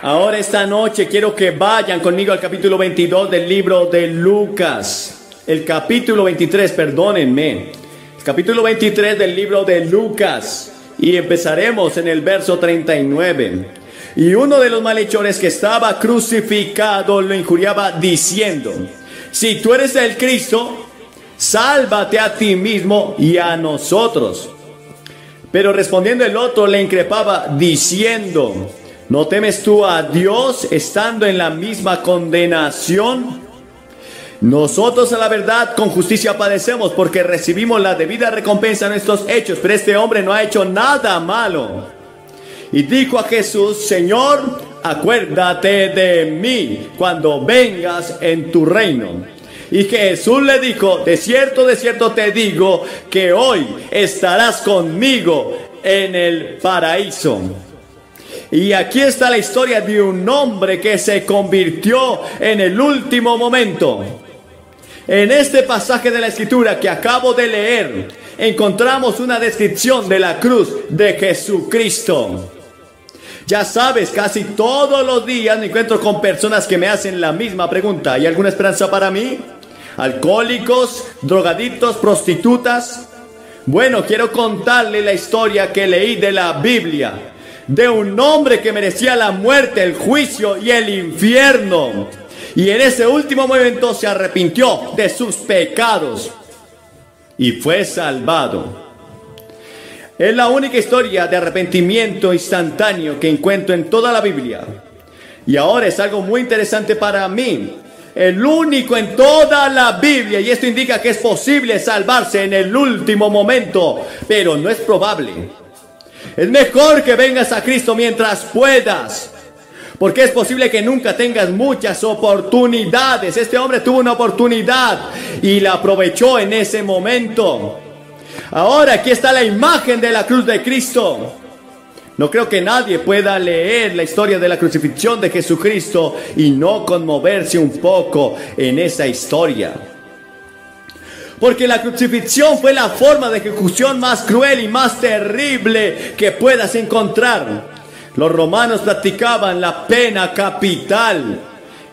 Ahora esta noche quiero que vayan conmigo al capítulo 22 del libro de Lucas. El capítulo 23, perdónenme. El capítulo 23 del libro de Lucas. Y empezaremos en el verso 39. Y uno de los malhechores que estaba crucificado lo injuriaba diciendo: si tú eres el Cristo, sálvate a ti mismo y a nosotros. Pero respondiendo el otro le increpaba diciendo: ¿no temes tú a Dios estando en la misma condenación? Nosotros a la verdad con justicia padecemos porque recibimos la debida recompensa de nuestros hechos, pero este hombre no ha hecho nada malo. Y dijo a Jesús: Señor, acuérdate de mí cuando vengas en tu reino. Y Jesús le dijo: de cierto te digo que hoy estarás conmigo en el paraíso. Y aquí está la historia de un hombre que se convirtió en el último momento. En este pasaje de la Escritura que acabo de leer, encontramos una descripción de la cruz de Jesucristo. Ya sabes, casi todos los días me encuentro con personas que me hacen la misma pregunta: ¿hay alguna esperanza para mí? Alcohólicos, drogadictos, prostitutas. Bueno, quiero contarle la historia que leí de la Biblia, de un hombre que merecía la muerte, el juicio y el infierno. Y en ese último momento se arrepintió de sus pecados y fue salvado. Es la única historia de arrepentimiento instantáneo que encuentro en toda la Biblia. Y ahora es algo muy interesante para mí. El único en toda la Biblia, y esto indica que es posible salvarse en el último momento, pero no es probable. Es mejor que vengas a Cristo mientras puedas, porque es posible que nunca tengas muchas oportunidades. Este hombre tuvo una oportunidad y la aprovechó en ese momento. Ahora aquí está la imagen de la cruz de Cristo. No creo que nadie pueda leer la historia de la crucifixión de Jesucristo y no conmoverse un poco en esa historia. Porque la crucifixión fue la forma de ejecución más cruel y más terrible que puedas encontrar. Los romanos practicaban la pena capital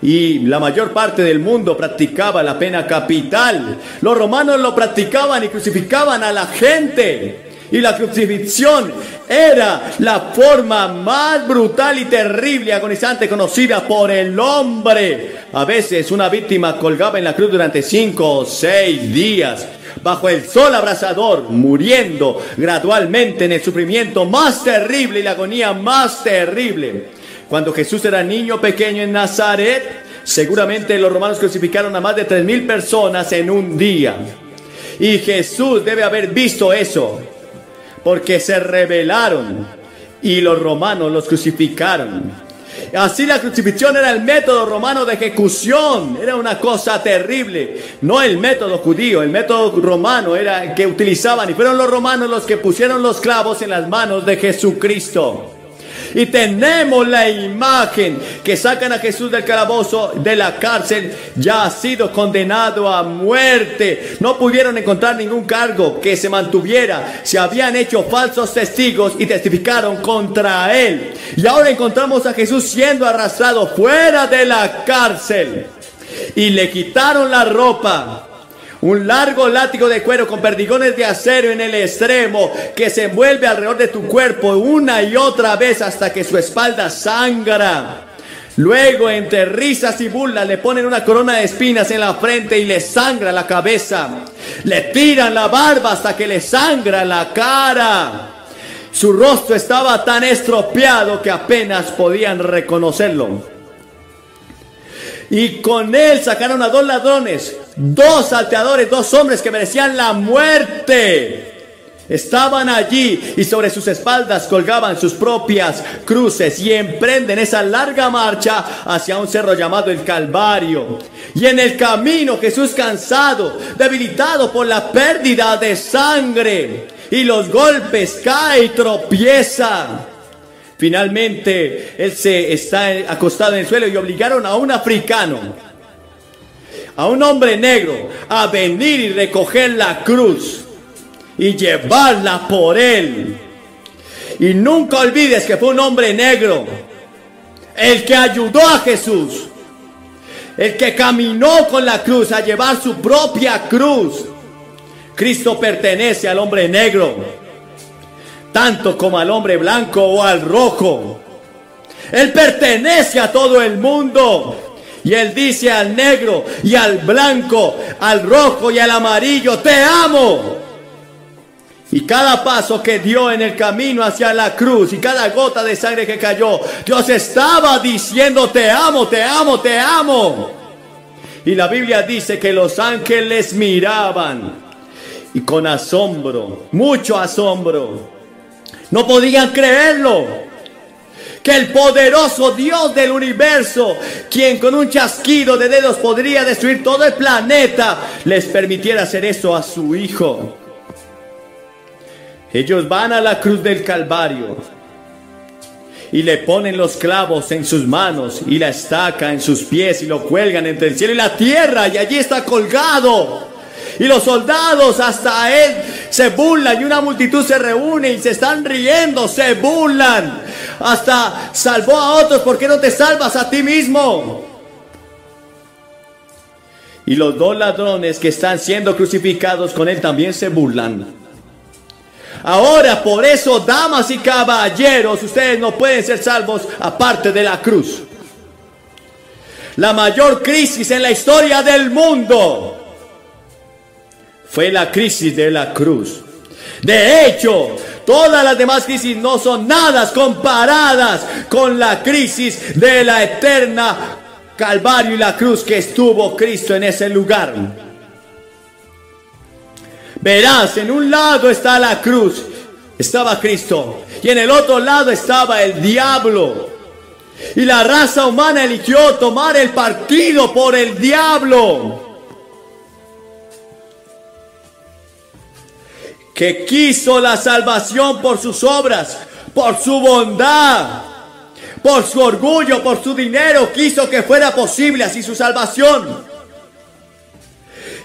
y la mayor parte del mundo practicaba la pena capital. Los romanos lo practicaban y crucificaban a la gente. Y la crucifixión era la forma más brutal y terrible y agonizante conocida por el hombre. A veces una víctima colgaba en la cruz durante 5 o 6 días, bajo el sol abrasador, muriendo gradualmente en el sufrimiento más terrible y la agonía más terrible. Cuando Jesús era niño pequeño en Nazaret, seguramente los romanos crucificaron a más de 3,000 personas en un día. Y Jesús debe haber visto eso, porque se rebelaron y los romanos los crucificaron. Así la crucifixión era el método romano de ejecución. Era una cosa terrible. No el método judío, el método romano era el que utilizaban. Y fueron los romanos los que pusieron los clavos en las manos de Jesucristo. Y tenemos la imagen que sacan a Jesús del calabozo, de la cárcel. Ya ha sido condenado a muerte. No pudieron encontrar ningún cargo que se mantuviera. Se habían hecho falsos testigos y testificaron contra él. Y ahora encontramos a Jesús siendo arrastrado fuera de la cárcel. Y le quitaron la ropa. Un largo látigo de cuero con perdigones de acero en el extremo que se envuelve alrededor de tu cuerpo una y otra vez hasta que su espalda sangra. Luego, entre risas y burlas, le ponen una corona de espinas en la frente y le sangra la cabeza. Le tiran la barba hasta que le sangra la cara. Su rostro estaba tan estropeado que apenas podían reconocerlo. Y con él sacaron a 2 ladrones, 2 salteadores, 2 hombres que merecían la muerte. Estaban allí y sobre sus espaldas colgaban sus propias cruces y emprenden esa larga marcha hacia un cerro llamado el Calvario. Y en el camino Jesús, cansado, debilitado por la pérdida de sangre y los golpes, cae y tropieza. Finalmente, él se está acostado en el suelo y obligaron a un africano, a un hombre negro, a venir y recoger la cruz y llevarla por él. Y nunca olvides que fue un hombre negro. el que ayudó a Jesús, el que caminó con la cruz a llevar su propia cruz. Cristo pertenece al hombre negro, tanto como al hombre blanco o al rojo. Él pertenece a todo el mundo. Y Él dice al negro y al blanco, al rojo y al amarillo: te amo. Y cada paso que dio en el camino hacia la cruz y cada gota de sangre que cayó, Dios estaba diciendo: te amo, te amo, te amo. Y la Biblia dice que los ángeles miraban y con asombro, mucho asombro, no podían creerlo. Que el poderoso Dios del universo, quien con un chasquido de dedos podría destruir todo el planeta, les permitiera hacer eso a su Hijo. Ellos van a la cruz del Calvario y le ponen los clavos en sus manos y la estaca en sus pies y lo cuelgan entre el cielo y la tierra, y allí está colgado. Y los soldados hasta él se burlan, y una multitud se reúne y se están riendo, se burlan. Hasta salvó a otros, ¿por qué no te salvas a ti mismo? Y los dos ladrones que están siendo crucificados con él también se burlan. Ahora, por eso, damas y caballeros, ustedes no pueden ser salvos aparte de la cruz. La mayor crisis en la historia del mundo fue la crisis de la cruz. De hecho, todas las demás crisis no son nada comparadas con la crisis de la eterna Calvario y la cruz que estuvo Cristo en ese lugar. Verás, en un lado está la cruz, estaba Cristo, y en el otro lado estaba el diablo. Y la raza humana eligió tomar el partido por el diablo, que quiso la salvación por sus obras, por su bondad, por su orgullo, por su dinero. Quiso que fuera posible así su salvación.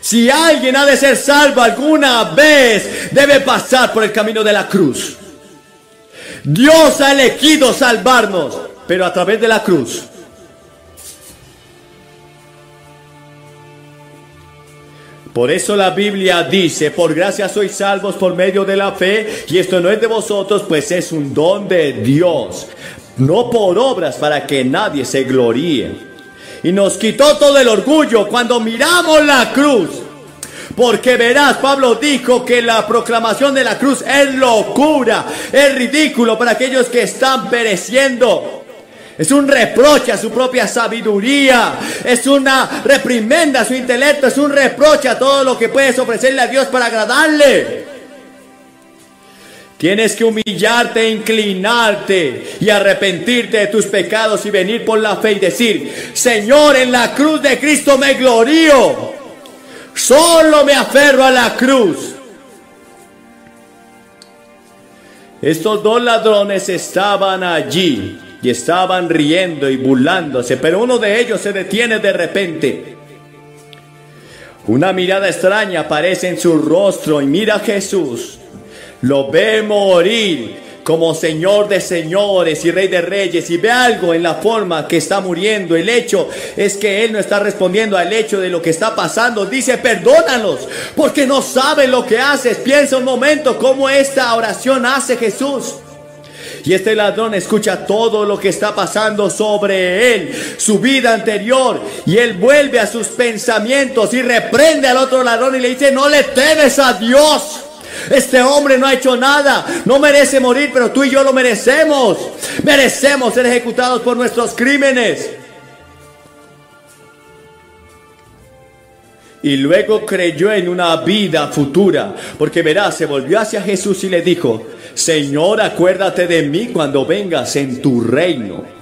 Si alguien ha de ser salvo alguna vez, debe pasar por el camino de la cruz. Dios ha elegido salvarnos, pero a través de la cruz. Por eso la Biblia dice: por gracia sois salvos por medio de la fe, y esto no es de vosotros, pues es un don de Dios, no por obras, para que nadie se gloríe. Y nos quitó todo el orgullo cuando miramos la cruz. Porque verás, Pablo dijo que la proclamación de la cruz es locura, es ridículo para aquellos que están pereciendo. Es un reproche a su propia sabiduría, es una reprimenda a su intelecto, es un reproche a todo lo que puedes ofrecerle a Dios para agradarle. Tienes que humillarte, inclinarte y arrepentirte de tus pecados y venir por la fe y decir: Señor, en la cruz de Cristo me glorío, solo me aferro a la cruz. Estos dos ladrones estaban allí y estaban riendo y burlándose, pero uno de ellos se detiene de repente. Una mirada extraña aparece en su rostro y mira a Jesús. Lo ve morir como Señor de señores y Rey de reyes, y ve algo en la forma que está muriendo. El hecho es que Él no está respondiendo al hecho de lo que está pasando. Dice: perdónalos, porque no saben lo que haces. Piensa un momento cómo esta oración hace Jesús. Y este ladrón escucha todo lo que está pasando sobre él, su vida anterior, y él vuelve a sus pensamientos y reprende al otro ladrón y le dice: no le temes a Dios. Este hombre no ha hecho nada, no merece morir, pero tú y yo lo merecemos. Merecemos ser ejecutados por nuestros crímenes. Y luego creyó en una vida futura, porque verás, se volvió hacia Jesús y le dijo: Señor, acuérdate de mí cuando vengas en tu reino.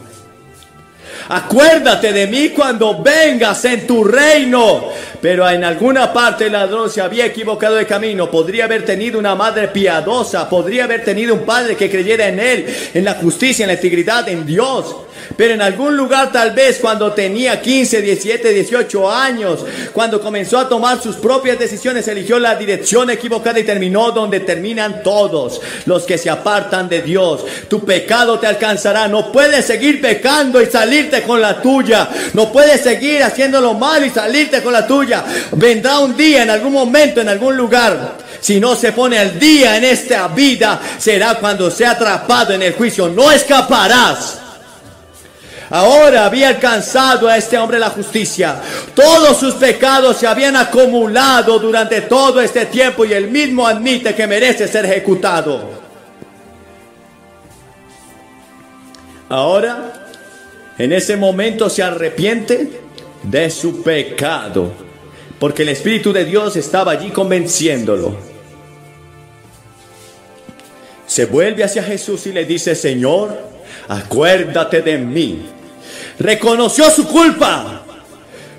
Acuérdate de mí cuando vengas en tu reino. Pero en alguna parte el ladrón se había equivocado de camino. Podría haber tenido una madre piadosa, podría haber tenido un padre que creyera en él, en la justicia, en la integridad, en Dios. Pero en algún lugar, tal vez cuando tenía 15, 17, 18 años, cuando comenzó a tomar sus propias decisiones, eligió la dirección equivocada y terminó donde terminan todos los que se apartan de Dios. Tu pecado te alcanzará. No puedes seguir pecando y salirte con la tuya. No puedes seguir haciendo lo malo y salirte con la tuya. Vendrá un día, en algún momento, en algún lugar. Si no se pone al día en esta vida, será cuando sea atrapado en el juicio. No escaparás. Ahora había alcanzado a este hombre la justicia. Todos sus pecados se habían acumulado durante todo este tiempo y él mismo admite que merece ser ejecutado. Ahora, en ese momento se arrepiente de su pecado, porque el Espíritu de Dios estaba allí convenciéndolo. Se vuelve hacia Jesús y le dice: Señor, acuérdate de mí. Reconoció su culpa.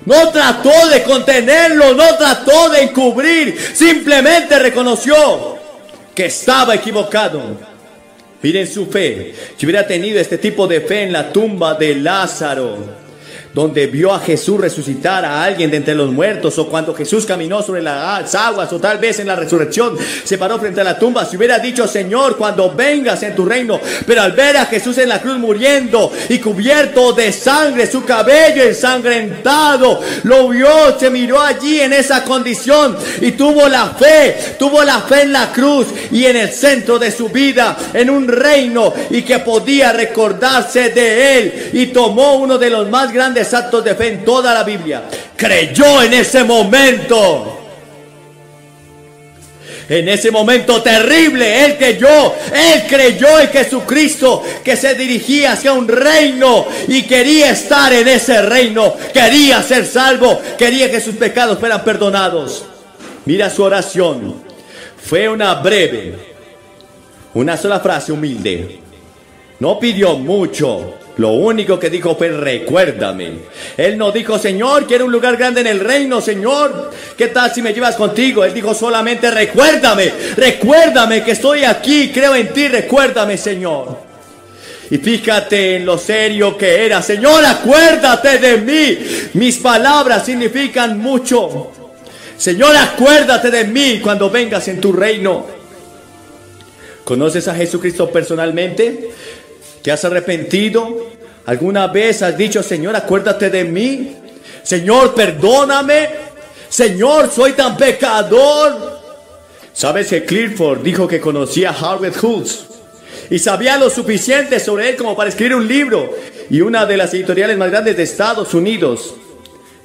No trató de contenerlo, no trató de encubrir. Simplemente reconoció que estaba equivocado. Miren su fe. Si hubiera tenido este tipo de fe en la tumba de Lázaro, donde vio a Jesús resucitar a alguien de entre los muertos, o cuando Jesús caminó sobre las aguas, o tal vez en la resurrección se paró frente a la tumba, si hubiera dicho: Señor, cuando vengas en tu reino. Pero al ver a Jesús en la cruz muriendo y cubierto de sangre, su cabello ensangrentado, lo vio, se miró allí en esa condición y tuvo la fe en la cruz y en el centro de su vida, en un reino, y que podía recordarse de él, y tomó uno de los más grandes actos de fe en toda la Biblia. Creyó en ese momento. En ese momento terrible, él creyó en Jesucristo, que se dirigía hacia un reino y quería estar en ese reino, quería ser salvo, quería que sus pecados fueran perdonados. Mira su oración. Fue una breve, una sola frase humilde. No pidió mucho. Lo único que dijo fue: recuérdame. Él no dijo: Señor, quiero un lugar grande en el reino. Señor, ¿qué tal si me llevas contigo? Él dijo solamente: recuérdame. Recuérdame que estoy aquí, creo en ti. Recuérdame, Señor. Y fíjate en lo serio que era. Señor, acuérdate de mí. Mis palabras significan mucho. Señor, acuérdate de mí cuando vengas en tu reino. ¿Conoces a Jesucristo personalmente? ¿Te has arrepentido? ¿Alguna vez has dicho: Señor, acuérdate de mí? Señor, perdóname. Señor, soy tan pecador. ¿Sabes que Clifford dijo que conocía a Howard Hughes y sabía lo suficiente sobre él como para escribir un libro? Y una de las editoriales más grandes de Estados Unidos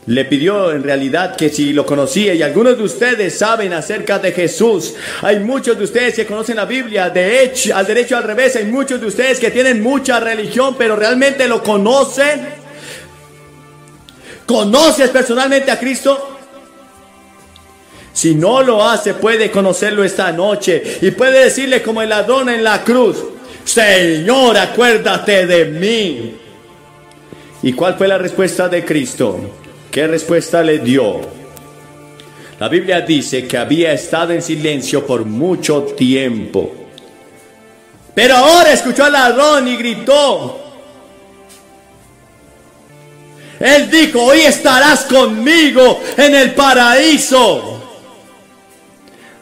le pidió en realidad que si lo conocía. Y algunos de ustedes saben acerca de Jesús. Hay muchos de ustedes que conocen la Biblia, de hecho, al derecho al revés. Hay muchos de ustedes que tienen mucha religión, pero realmente lo conocen. ¿Conoces personalmente a Cristo? Si no lo hace, puede conocerlo esta noche y puede decirle como el ladrón en la cruz: Señor, acuérdate de mí. ¿Y cuál fue la respuesta de Cristo? ¿Qué respuesta le dio? La Biblia dice que había estado en silencio por mucho tiempo. Pero ahora escuchó al ladrón y gritó. Él dijo: hoy estarás conmigo en el paraíso.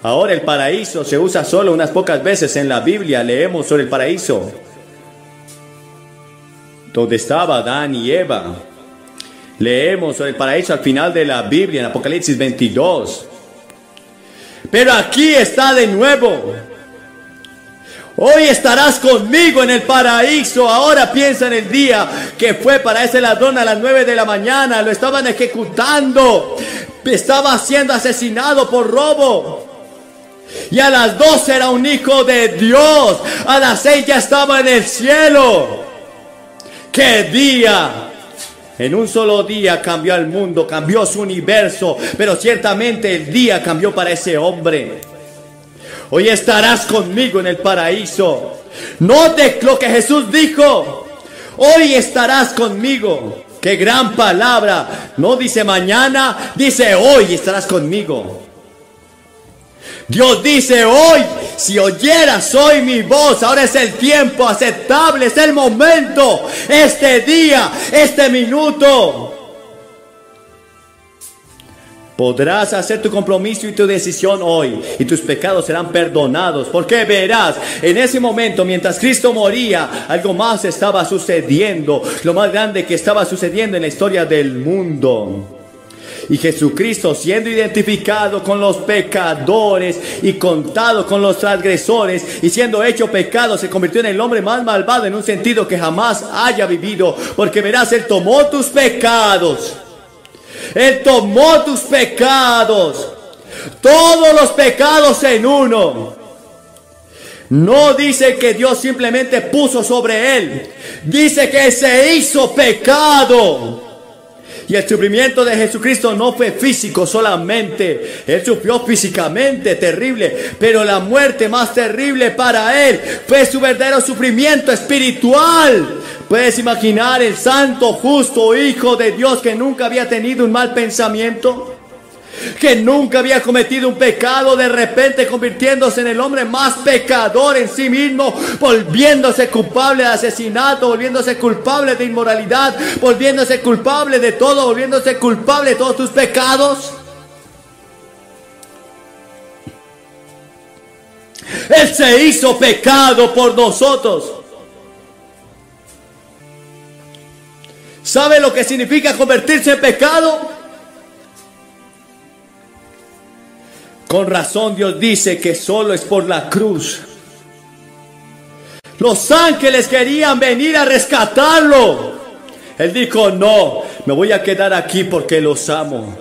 Ahora el paraíso se usa solo unas pocas veces en la Biblia. Leemos sobre el paraíso, donde estaba Adán y Eva. Leemos sobre el paraíso al final de la Biblia, en Apocalipsis 22. Pero aquí está de nuevo. Hoy estarás conmigo en el paraíso. Ahora piensa en el día que fue para ese ladrón a las 9 de la mañana. Lo estaban ejecutando. Estaba siendo asesinado por robo. Y a las 12 era un hijo de Dios. A las 6 ya estaba en el cielo. ¡Qué día! En un solo día cambió el mundo, cambió su universo, pero ciertamente el día cambió para ese hombre. Hoy estarás conmigo en el paraíso. Note lo que Jesús dijo: hoy estarás conmigo. ¡Qué gran palabra! No dice mañana, dice hoy estarás conmigo. Dios dice hoy, si oyeras hoy mi voz, ahora es el tiempo aceptable, es el momento, este día, este minuto. Podrás hacer tu compromiso y tu decisión hoy y tus pecados serán perdonados. Porque verás, en ese momento, mientras Cristo moría, algo más estaba sucediendo. Lo más grande que estaba sucediendo en la historia del mundo. Y Jesucristo, siendo identificado con los pecadores y contado con los transgresores y siendo hecho pecado, se convirtió en el hombre más malvado en un sentido que jamás haya vivido. Porque verás, Él tomó tus pecados. Él tomó tus pecados. Todos los pecados en uno. No dice que Dios simplemente puso sobre Él. Dice que se hizo pecado. Y el sufrimiento de Jesucristo no fue físico solamente. Él sufrió físicamente, terrible. Pero la muerte más terrible para Él fue su verdadero sufrimiento espiritual. ¿Puedes imaginar el santo, justo Hijo de Dios que nunca había tenido un mal pensamiento? Que nunca había cometido un pecado, de repente convirtiéndose en el hombre más pecador en sí mismo, volviéndose culpable de asesinato, volviéndose culpable de inmoralidad, volviéndose culpable de todo, volviéndose culpable de todos tus pecados. Él se hizo pecado por nosotros. ¿Sabe lo que significa convertirse en pecado? Con razón Dios dice que solo es por la cruz. Los ángeles querían venir a rescatarlo. Él dijo, no, me voy a quedar aquí porque los amo.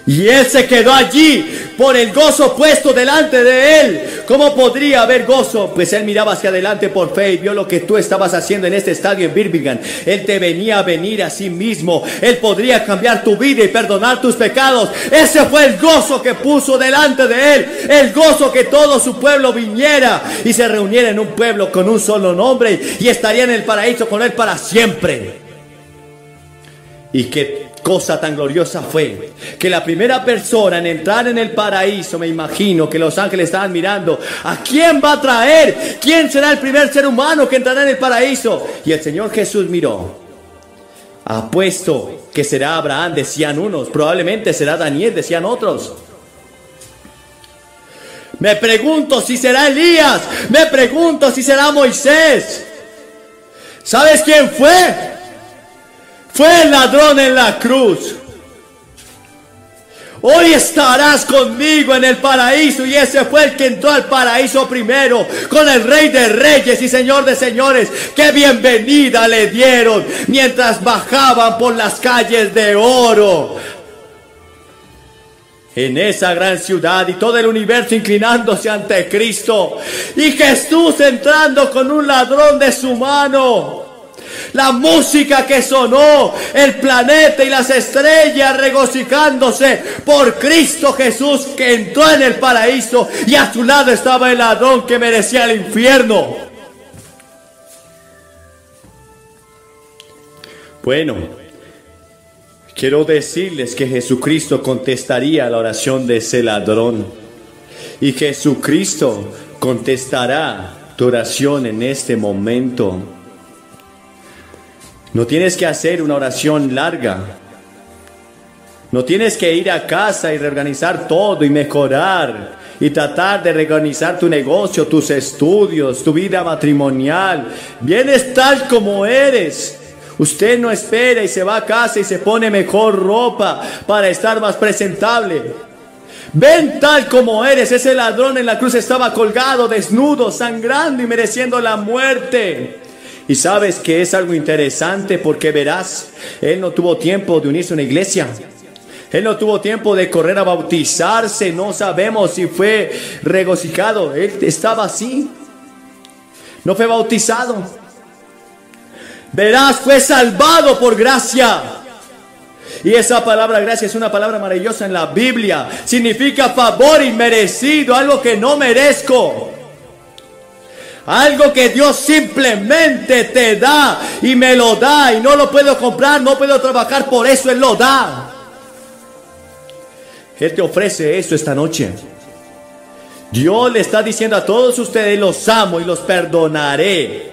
Y Él se quedó allí por el gozo puesto delante de Él. ¿Cómo podría haber gozo? Pues Él miraba hacia adelante por fe y vio lo que tú estabas haciendo en este estadio en Birmingham. Él te venía a venir a sí mismo. Él podría cambiar tu vida y perdonar tus pecados. Ese fue el gozo que puso delante de Él. El gozo que todo su pueblo viniera y se reuniera en un pueblo con un solo nombre y estaría en el paraíso con Él para siempre. Y qué cosa tan gloriosa fue que la primera persona en entrar en el paraíso, me imagino que los ángeles estaban mirando, ¿a quién va a traer? ¿Quién será el primer ser humano que entrará en el paraíso? Y el Señor Jesús miró. Apuesto que será Abraham, decían unos, probablemente será Daniel, decían otros. Me pregunto si será Elías, me pregunto si será Moisés. ¿Sabes quién fue? Fue el ladrón en la cruz. Hoy estarás conmigo en el paraíso. Y ese fue el que entró al paraíso primero, con el Rey de Reyes y Señor de Señores. ¡Qué bienvenida le dieron! Mientras bajaban por las calles de oro en esa gran ciudad, y todo el universo inclinándose ante Cristo, y Jesús entrando con un ladrón de su mano. La música que sonó, el planeta y las estrellas regocijándose por Cristo Jesús que entró en el paraíso, y a su lado estaba el ladrón que merecía el infierno. Bueno, quiero decirles que Jesucristo contestaría la oración de ese ladrón, y Jesucristo contestará tu oración en este momento. No tienes que hacer una oración larga. No tienes que ir a casa y reorganizar todo y mejorar y tratar de reorganizar tu negocio, tus estudios, tu vida matrimonial. Vienes tal como eres. Usted no espera y se va a casa y se pone mejor ropa para estar más presentable. Ven tal como eres. Ese ladrón en la cruz estaba colgado, desnudo, sangrando y mereciendo la muerte. Y sabes que es algo interesante, porque verás, él no tuvo tiempo de unirse a una iglesia. Él no tuvo tiempo de correr a bautizarse. No sabemos si fue regocijado. Él estaba así. No fue bautizado. Verás, fue salvado por gracia. Y esa palabra gracia es una palabra maravillosa en la Biblia. Significa favor inmerecido, algo que no merezco. Algo que Dios simplemente te da y me lo da, y no lo puedo comprar, no puedo trabajar por eso, Él lo da. Él te ofrece esto esta noche. Dios le está diciendo a todos ustedes: los amo y los perdonaré.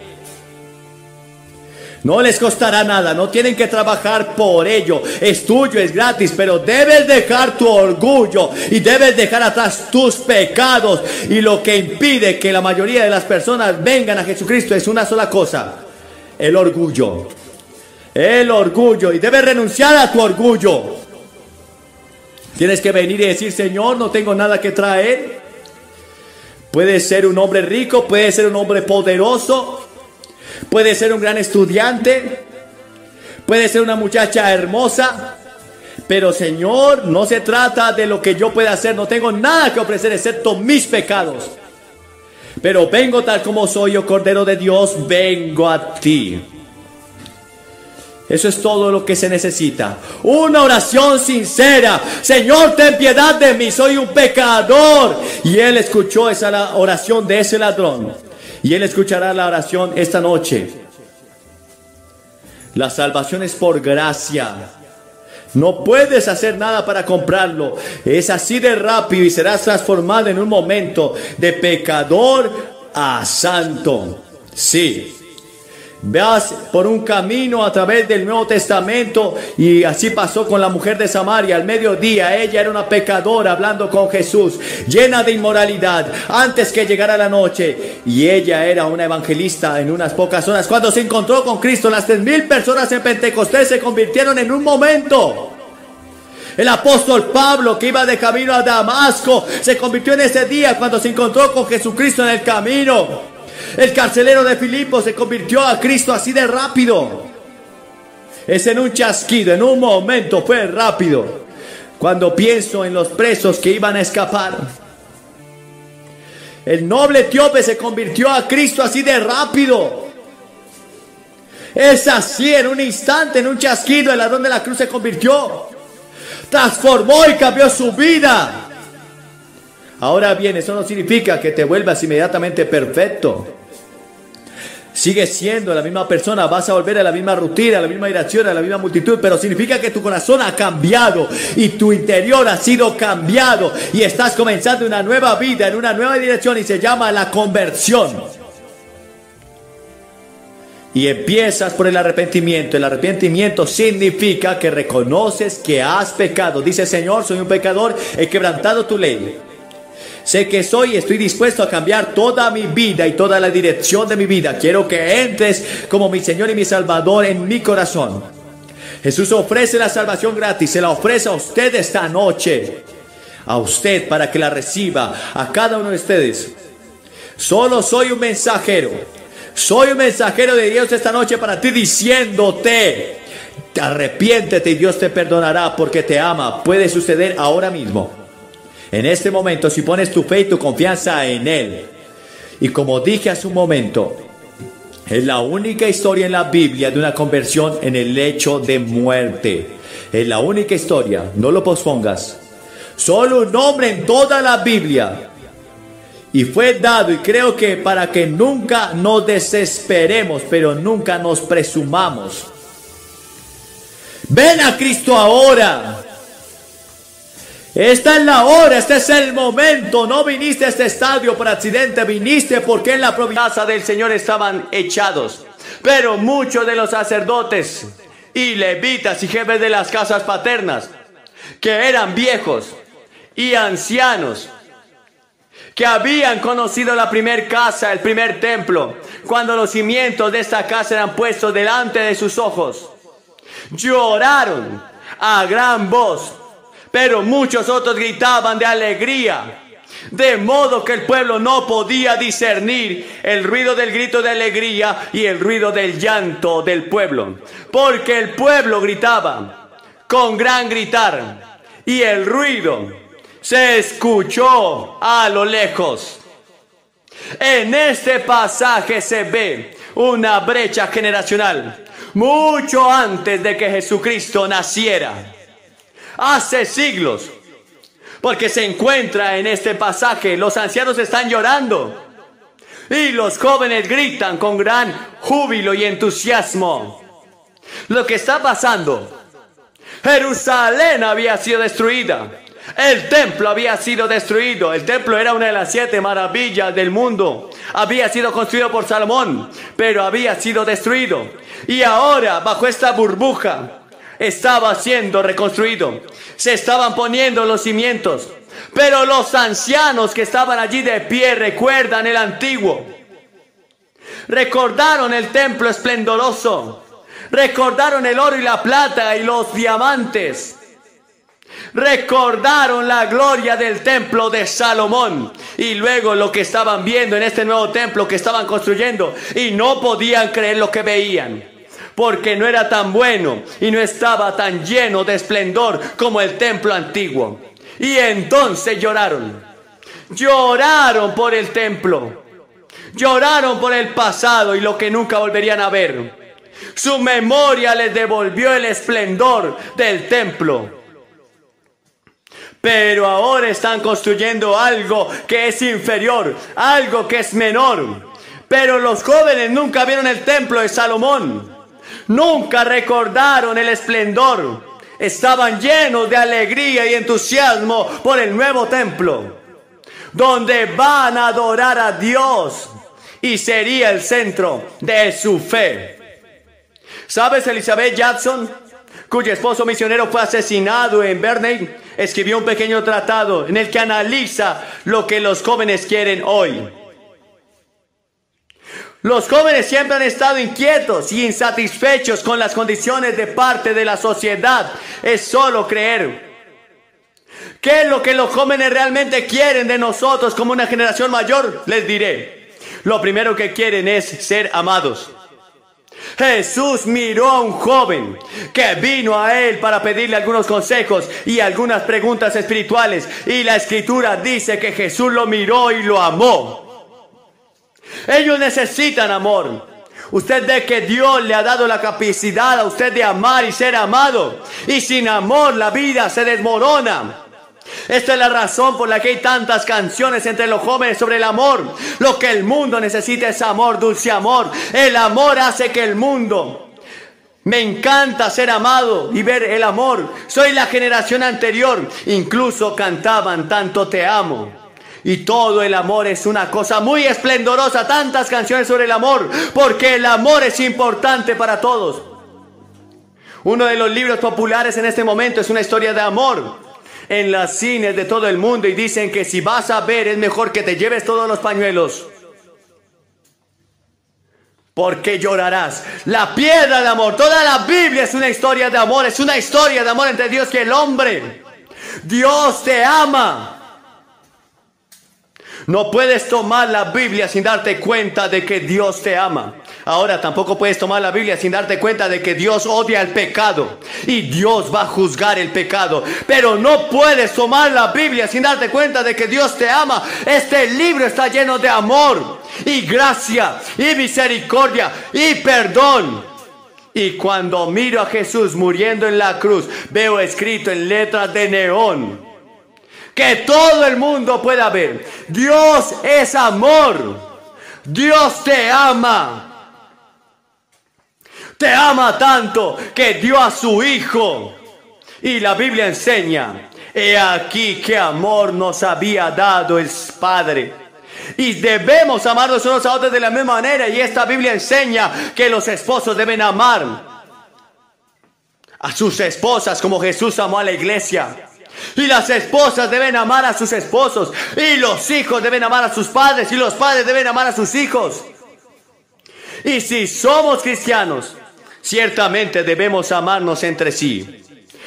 No les costará nada, no tienen que trabajar por ello. Es tuyo, es gratis, pero debes dejar tu orgullo y debes dejar atrás tus pecados. Y lo que impide que la mayoría de las personas vengan a Jesucristo es una sola cosa: el orgullo. El orgullo. Y debes renunciar a tu orgullo. Tienes que venir y decir: Señor, no tengo nada que traer. Puede ser un hombre rico, puede ser un hombre poderoso, puede ser un gran estudiante, puede ser una muchacha hermosa, pero Señor, no se trata de lo que yo pueda hacer. No tengo nada que ofrecer excepto mis pecados, pero vengo tal como soy, oh Cordero de Dios, vengo a ti. Eso es todo lo que se necesita. Una oración sincera: Señor, ten piedad de mí, soy un pecador. Y Él escuchó esa oración de ese ladrón, y Él escuchará la oración esta noche. La salvación es por gracia. No puedes hacer nada para comprarlo. Es así de rápido y serás transformado en un momento de pecador a santo. Sí. Vas por un camino a través del Nuevo Testamento, y así pasó con la mujer de Samaria. Al mediodía ella era una pecadora hablando con Jesús, llena de inmoralidad, antes que llegara la noche, y ella era una evangelista en unas pocas horas. Cuando se encontró con Cristo, las 3,000 personas en Pentecostés se convirtieron en un momento. El apóstol Pablo, que iba de camino a Damasco, se convirtió en ese día cuando se encontró con Jesucristo en el camino. El carcelero de Filipo se convirtió a Cristo así de rápido. Es en un chasquido, en un momento, fue rápido. Cuando pienso en los presos que iban a escapar, el noble etíope se convirtió a Cristo así de rápido. Es así, en un instante, en un chasquido, el ladrón de la cruz se convirtió, transformó y cambió su vida. Ahora bien, eso no significa que te vuelvas inmediatamente perfecto. Sigues siendo la misma persona, vas a volver a la misma rutina, a la misma dirección, a la misma multitud, pero significa que tu corazón ha cambiado y tu interior ha sido cambiado y estás comenzando una nueva vida en una nueva dirección, y se llama la conversión. Y empiezas por el arrepentimiento. El arrepentimiento significa que reconoces que has pecado. Dice: Señor, soy un pecador, he quebrantado tu ley. Sé que soy y estoy dispuesto a cambiar toda mi vida y toda la dirección de mi vida. Quiero que entres como mi Señor y mi Salvador en mi corazón. Jesús ofrece la salvación gratis. Se la ofrece a usted esta noche. A usted, para que la reciba. A cada uno de ustedes. Solo soy un mensajero. Soy un mensajero de Dios esta noche para ti, diciéndote: arrepiéntete y Dios te perdonará porque te ama. Puede suceder ahora mismo. En este momento, si pones tu fe y tu confianza en Él. Y como dije hace un momento, es la única historia en la Biblia de una conversión en el lecho de muerte. Es la única historia, no lo pospongas. Solo un hombre en toda la Biblia. Y fue dado, y creo que para que nunca nos desesperemos, pero nunca nos presumamos. Ven a Cristo ahora. Esta es la hora, este es el momento. No viniste a este estadio por accidente, viniste porque en la providencia del Señor estaban echados. Pero muchos de los sacerdotes y levitas y jefes de las casas paternas, que eran viejos y ancianos, que habían conocido la primer casa, el primer templo, cuando los cimientos de esta casa eran puestos delante de sus ojos, lloraron a gran voz. Pero muchos otros gritaban de alegría, de modo que el pueblo no podía discernir el ruido del grito de alegría y el ruido del llanto del pueblo, porque el pueblo gritaba con gran gritar y el ruido se escuchó a lo lejos. En este pasaje se ve una brecha generacional mucho antes de que Jesucristo naciera. Hace siglos, porque se encuentra en este pasaje: los ancianos están llorando y los jóvenes gritan con gran júbilo y entusiasmo. Lo que está pasando: Jerusalén había sido destruida, El templo había sido destruido. El templo era una de las 7 maravillas del mundo. Había sido construido por Salomón, pero había sido destruido. Y ahora, bajo esta burbuja, estaba siendo reconstruido. Se estaban poniendo los cimientos. Pero los ancianos que estaban allí de pie recuerdan el antiguo. Recordaron el templo esplendoroso. Recordaron el oro y la plata y los diamantes. Recordaron la gloria del templo de Salomón y luego lo que estaban viendo en este nuevo templo que estaban construyendo, y no podían creer lo que veían, porque no era tan bueno y no estaba tan lleno de esplendor como el templo antiguo. Y entonces lloraron por el templo, lloraron por el pasado y lo que nunca volverían a ver. Su memoria les devolvió el esplendor del templo. Pero ahora están construyendo algo que es inferior, algo que es menor. Pero los jóvenes nunca vieron el templo de Salomón. Nunca recordaron el esplendor. Estaban llenos de alegría y entusiasmo por el nuevo templo, donde van a adorar a Dios y sería el centro de su fe. ¿Sabes? Elizabeth Jackson, cuyo esposo misionero fue asesinado en Bernay, escribió un pequeño tratado en el que analiza lo que los jóvenes quieren hoy. Los jóvenes siempre han estado inquietos y insatisfechos con las condiciones de parte de la sociedad. Es solo creer. ¿Qué es lo que los jóvenes realmente quieren de nosotros como una generación mayor? Les diré. Lo primero que quieren es ser amados. Jesús miró a un joven que vino a él para pedirle algunos consejos y algunas preguntas espirituales, y la escritura dice que Jesús lo miró y lo amó. Ellos necesitan amor. Usted ve que Dios le ha dado la capacidad a usted de amar y ser amado, y sin amor la vida se desmorona. Esta es la razón por la que hay tantas canciones entre los jóvenes sobre el amor. Lo que el mundo necesita es amor, dulce amor. El amor hace que el mundo... Me encanta ser amado y ver el amor. Soy la generación anterior. Incluso cantaban tanto te amo. Y todo el amor es una cosa muy esplendorosa. Tantas canciones sobre el amor, porque el amor es importante para todos. Uno de los libros populares en este momento es una historia de amor en los cines de todo el mundo, y dicen que si vas a ver es mejor que te lleves todos los pañuelos, porque llorarás. La piedra del amor. Toda la Biblia es una historia de amor. Es una historia de amor entre Dios y el hombre. Dios te ama. No puedes tomar la Biblia sin darte cuenta de que Dios te ama. Ahora tampoco puedes tomar la Biblia sin darte cuenta de que Dios odia el pecado y Dios va a juzgar el pecado. Pero no puedes tomar la Biblia sin darte cuenta de que Dios te ama. Este libro está lleno de amor y gracia y misericordia y perdón. Y cuando miro a Jesús muriendo en la cruz, veo escrito en letras de neón que todo el mundo pueda ver: Dios es amor. Dios te ama. Te ama tanto que dio a su Hijo. Y la Biblia enseña: he aquí qué amor nos había dado el Padre. Y debemos amarnos unos a otros de la misma manera. Y esta Biblia enseña que los esposos deben amar a sus esposas como Jesús amó a la iglesia. Y las esposas deben amar a sus esposos. Y los hijos deben amar a sus padres. Y los padres deben amar a sus hijos. Y si somos cristianos, ciertamente debemos amarnos entre sí.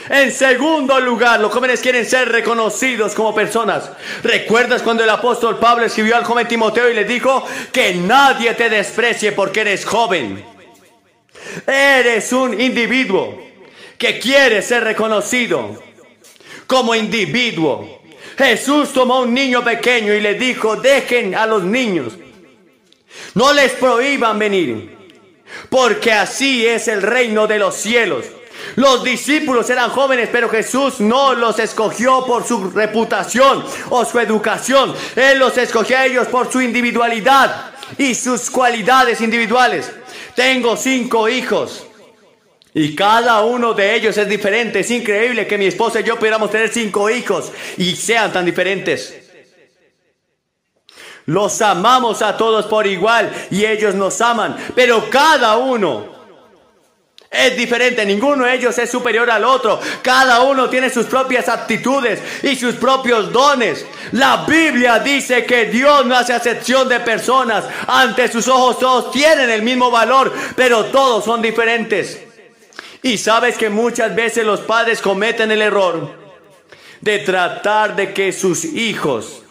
En segundo lugar, los jóvenes quieren ser reconocidos como personas. ¿Recuerdas cuando el apóstol Pablo escribió al joven Timoteo y le dijo que nadie te desprecie porque eres joven? Eres un individuo que quiere ser reconocido como individuo. Jesús tomó a un niño pequeño y le dijo: dejen a los niños, no les prohíban venir, porque así es el reino de los cielos. Los discípulos eran jóvenes, pero Jesús no los escogió por su reputación o su educación. Él los escogió a ellos por su individualidad y sus cualidades individuales. Tengo 5 hijos Y cada uno de ellos es diferente. Es increíble que mi esposa y yo pudiéramos tener 5 hijos y sean tan diferentes. Los amamos a todos por igual y ellos nos aman, pero cada uno es diferente. Ninguno de ellos es superior al otro. Cada uno tiene sus propias aptitudes y sus propios dones. La Biblia dice que Dios no hace acepción de personas. Ante sus ojos todos tienen el mismo valor, pero todos son diferentes. Y sabes que muchas veces los padres cometen el error de tratar de que sus hijos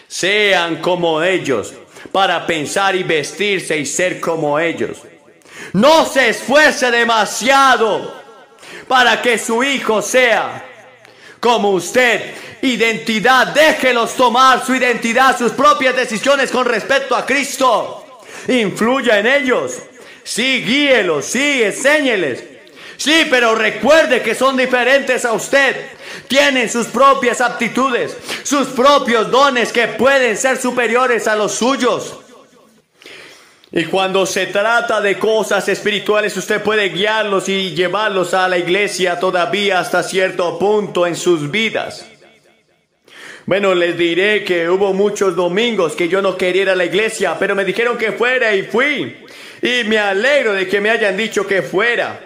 sean como ellos, para pensar y vestirse y ser como ellos. No se esfuerce demasiado para que su hijo sea como usted. Identidad, déjelos tomar su identidad, sus propias decisiones con respecto a Cristo. Influya en ellos. Sí, guíelos, sí, enséñeles. Sí, pero recuerde que son diferentes a usted. Tienen sus propias aptitudes, sus propios dones que pueden ser superiores a los suyos. Y cuando se trata de cosas espirituales, usted puede guiarlos y llevarlos a la iglesia todavía hasta cierto punto en sus vidas. Bueno, les diré que hubo muchos domingos que yo no quería ir a la iglesia, pero me dijeron que fuera y fui. Y me alegro de que me hayan dicho que fuera.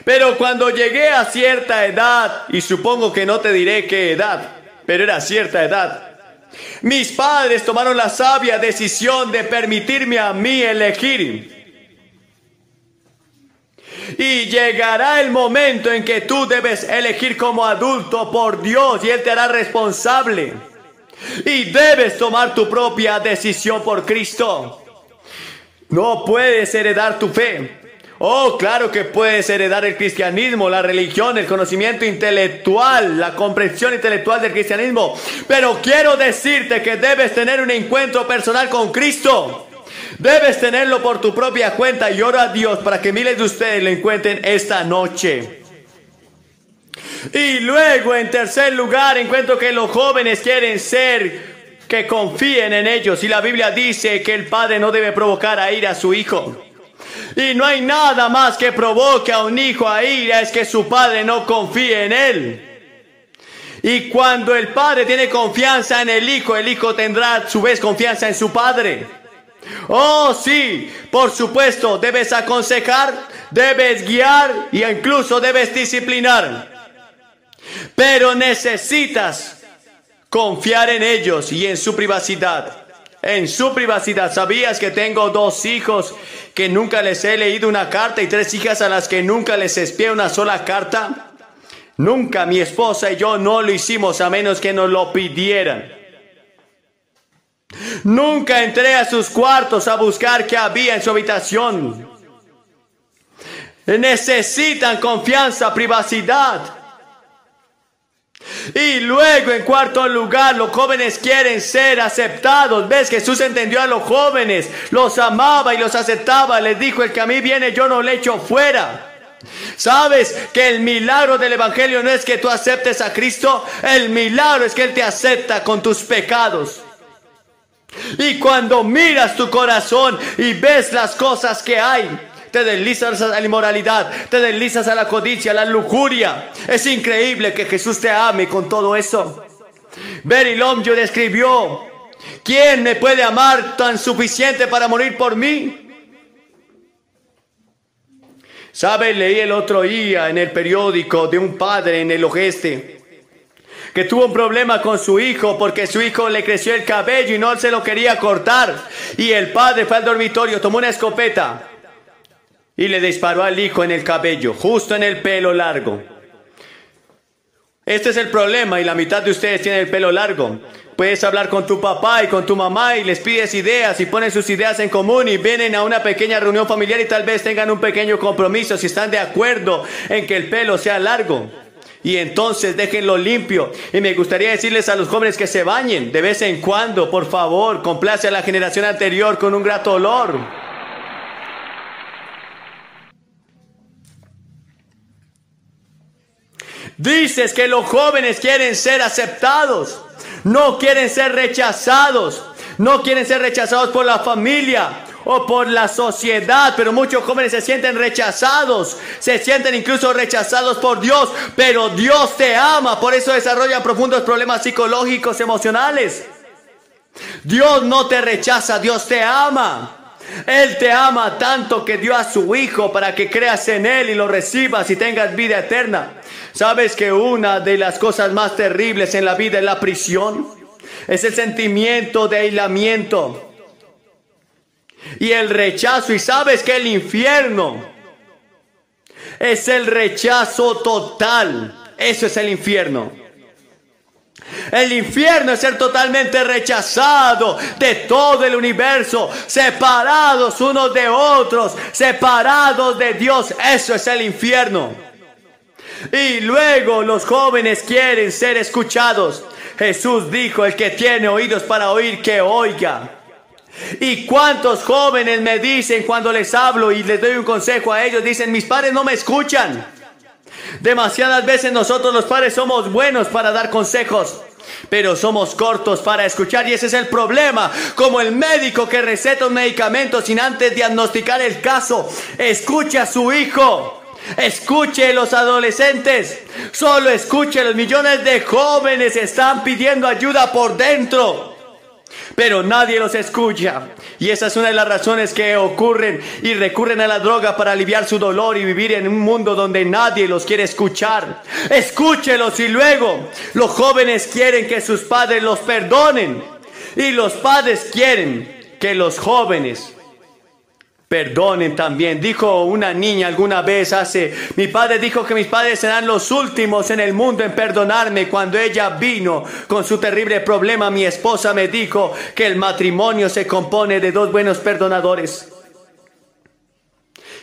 Pero cuando llegué a cierta edad, y supongo que no te diré qué edad, pero era cierta edad, mis padres tomaron la sabia decisión de permitirme a mí elegir. Y llegará el momento en que tú debes elegir como adulto por Dios y Él te hará responsable. Y debes tomar tu propia decisión por Cristo. No puedes heredar tu fe. Oh, claro que puedes heredar el cristianismo, la religión, el conocimiento intelectual, la comprensión intelectual del cristianismo. Pero quiero decirte que debes tener un encuentro personal con Cristo. Debes tenerlo por tu propia cuenta y oro a Dios para que miles de ustedes lo encuentren esta noche. Y luego, en tercer lugar, encuentro que los jóvenes quieren ser que confíen en ellos. Y la Biblia dice que el padre no debe provocar a ira a su hijo. Y no hay nada más que provoque a un hijo a ira, es que su padre no confíe en él. Y cuando el padre tiene confianza en el hijo tendrá a su vez confianza en su padre. Oh sí, por supuesto, debes aconsejar, debes guiar y incluso debes disciplinar. Pero necesitas confiar en ellos y en su privacidad. En su privacidad. ¿Sabías que tengo 2 hijos que nunca les he leído una carta y 3 hijas a las que nunca les espié una sola carta? Nunca, mi esposa y yo no lo hicimos a menos que nos lo pidieran. Nunca entré a sus cuartos a buscar qué había en su habitación. Necesitan confianza, privacidad. Y luego, en cuarto lugar, los jóvenes quieren ser aceptados. ¿Ves? Jesús entendió a los jóvenes, los amaba y los aceptaba. Les dijo: el que a mí viene yo no le echo fuera. ¿Sabes que el milagro del evangelio no es que tú aceptes a Cristo? El milagro es que Él te acepta con tus pecados. Y cuando miras tu corazón y ves las cosas que hay, te deslizas a la inmoralidad, te deslizas a la codicia, a la lujuria. Es increíble que Jesús te ame con todo eso. Barry Longview describió: ¿quién me puede amar tan suficiente para morir por mí? ¿Sabes? Leí el otro día en el periódico de un padre en el oeste que tuvo un problema con su hijo porque su hijo le creció el cabello y no se lo quería cortar. Y el padre fue al dormitorio, tomó una escopeta y le disparó al hijo en el cabello, justo en el pelo largo. Este es el problema y la mitad de ustedes tienen el pelo largo. Puedes hablar con tu papá y con tu mamá y les pides ideas y ponen sus ideas en común y vienen a una pequeña reunión familiar y tal vez tengan un pequeño compromiso si están de acuerdo en que el pelo sea largo. Y entonces déjenlo limpio. Y me gustaría decirles a los jóvenes que se bañen de vez en cuando, por favor. Complace a la generación anterior con un grato olor. Dices que los jóvenes quieren ser aceptados, no quieren ser rechazados, no quieren ser rechazados por la familia o por la sociedad, pero muchos jóvenes se sienten rechazados, se sienten incluso rechazados por Dios, pero Dios te ama, por eso desarrollan profundos problemas psicológicos, emocionales. Dios no te rechaza, Dios te ama. Él te ama tanto que dio a su Hijo para que creas en Él y lo recibas y tengas vida eterna. ¿Sabes que una de las cosas más terribles en la vida es la prisión? Es el sentimiento de aislamiento y el rechazo. Y sabes que el infierno es el rechazo total. Eso es el infierno. El infierno es ser totalmente rechazado de todo el universo, separados unos de otros, separados de Dios. Eso es el infierno. Y luego los jóvenes quieren ser escuchados. Jesús dijo: el que tiene oídos para oír, que oiga. ¿Y cuántos jóvenes me dicen cuando les hablo y les doy un consejo a ellos? Dicen: mis padres no me escuchan. Demasiadas veces nosotros los padres somos buenos para dar consejos, pero somos cortos para escuchar, y ese es el problema. Como el médico que receta un medicamento sin antes diagnosticar el caso. Escuche a su hijo, escuche a los adolescentes, solo escuche. Los millones de jóvenes están pidiendo ayuda por dentro, pero nadie los escucha. Y esa es una de las razones que ocurren y recurren a la droga para aliviar su dolor y vivir en un mundo donde nadie los quiere escuchar. Escúchelos. Y luego los jóvenes quieren que sus padres los perdonen, y los padres quieren que los jóvenes perdonen también. Dijo una niña alguna vez: mi padre dijo que mis padres serán los últimos en el mundo en perdonarme. Cuando ella vino con su terrible problema, mi esposa me dijo que el matrimonio se compone de dos buenos perdonadores.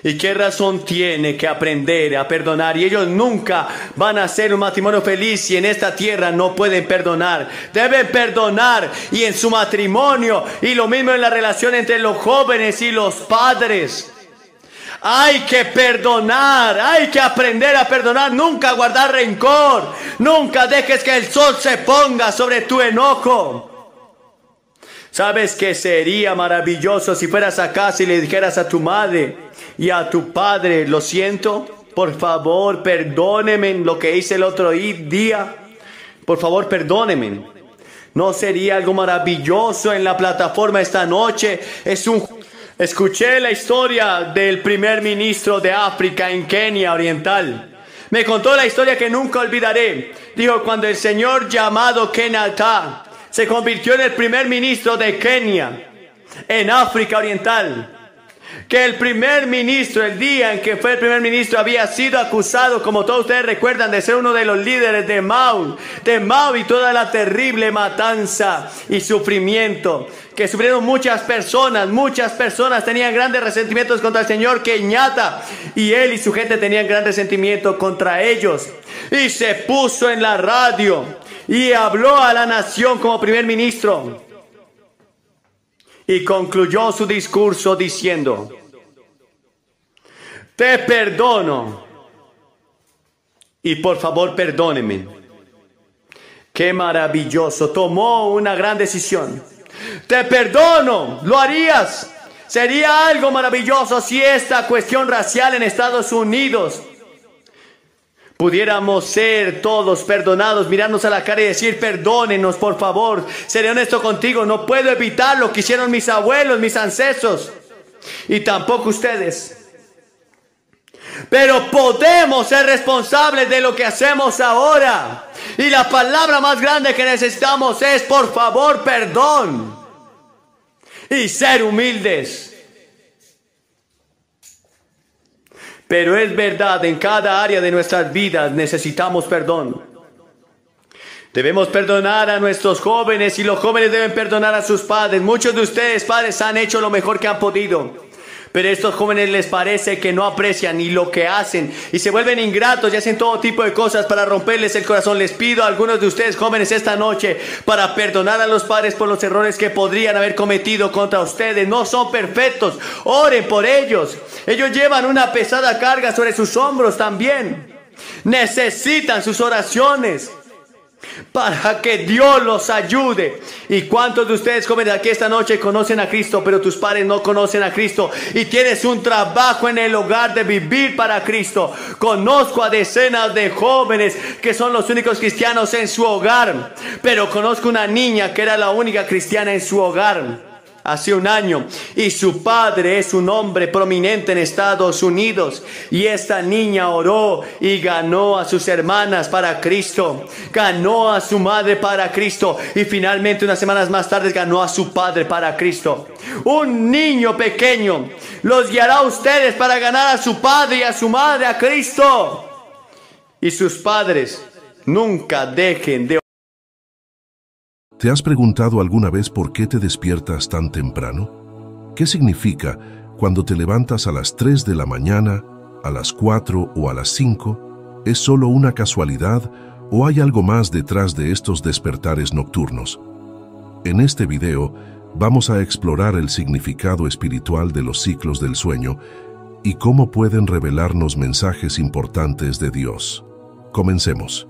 ¿Y qué razón tiene que aprender a perdonar? Y ellos nunca van a ser un matrimonio feliz si en esta tierra no pueden perdonar. Deben perdonar, y en su matrimonio, y lo mismo en la relación entre los jóvenes y los padres. Hay que perdonar, hay que aprender a perdonar, nunca guardar rencor, nunca dejes que el sol se ponga sobre tu enojo. ¿Sabes qué sería maravilloso si fueras a casa y le dijeras a tu madre y a tu padre: lo siento, por favor, perdónenme lo que hice el otro día, por favor, perdónenme? ¿No sería algo maravilloso? En la plataforma esta noche escuché la historia del primer ministro de África en Kenia Oriental. Me contó la historia que nunca olvidaré. Dijo: cuando el señor llamado Kenyatta se convirtió en el primer ministro de Kenia en África Oriental, que el primer ministro, el día en que fue el primer ministro, había sido acusado, como todos ustedes recuerdan, de ser uno de los líderes de Mao y toda la terrible matanza y sufrimiento que sufrieron muchas personas tenían grandes resentimientos contra el señor Kenyatta, y él y su gente tenían gran resentimiento contra ellos. Y se puso en la radio y habló a la nación como primer ministro, y concluyó su discurso diciendo: te perdono, y por favor perdóneme. Qué maravilloso. Tomó una gran decisión. Te perdono. ¿Lo harías? Sería algo maravilloso si esta cuestión racial en Estados Unidos pudiéramos ser todos perdonados, mirarnos a la cara y decir: perdónenos, por favor. Seré honesto contigo, no puedo evitar lo que hicieron mis abuelos, mis ancestros, y tampoco ustedes. Pero podemos ser responsables de lo que hacemos ahora. Y la palabra más grande que necesitamos es: por favor, perdón. Y ser humildes. Pero es verdad, en cada área de nuestras vidas necesitamos perdón. Debemos perdonar a nuestros jóvenes, y los jóvenes deben perdonar a sus padres. Muchos de ustedes, padres, han hecho lo mejor que han podido, pero a estos jóvenes les parece que no aprecian ni lo que hacen, y se vuelven ingratos y hacen todo tipo de cosas para romperles el corazón. Les pido a algunos de ustedes, jóvenes, esta noche para perdonar a los padres por los errores que podrían haber cometido contra ustedes. No son perfectos, oren por ellos. Ellos llevan una pesada carga sobre sus hombros también. Necesitan sus oraciones. para que Dios los ayude. ¿Y cuántos de ustedes, jóvenes, aquí esta noche conocen a Cristo, pero tus padres no conocen a Cristo y tienes un trabajo en el hogar de vivir para Cristo? Conozco a decenas de jóvenes que son los únicos cristianos en su hogar, pero conozco una niña que era la única cristiana en su hogar hace un año, y su padre es un hombre prominente en Estados Unidos, y esta niña oró y ganó a sus hermanas para Cristo, ganó a su madre para Cristo, y finalmente unas semanas más tarde ganó a su padre para Cristo. Un niño pequeño los guiará a ustedes para ganar a su padre y a su madre a Cristo. Y sus padres nunca dejen de... ¿Te has preguntado alguna vez por qué te despiertas tan temprano? ¿Qué significa cuando te levantas a las 3 de la mañana, a las 4 o a las 5? ¿Es solo una casualidad o hay algo más detrás de estos despertares nocturnos? En este video vamos a explorar el significado espiritual de los ciclos del sueño y cómo pueden revelarnos mensajes importantes de Dios. Comencemos.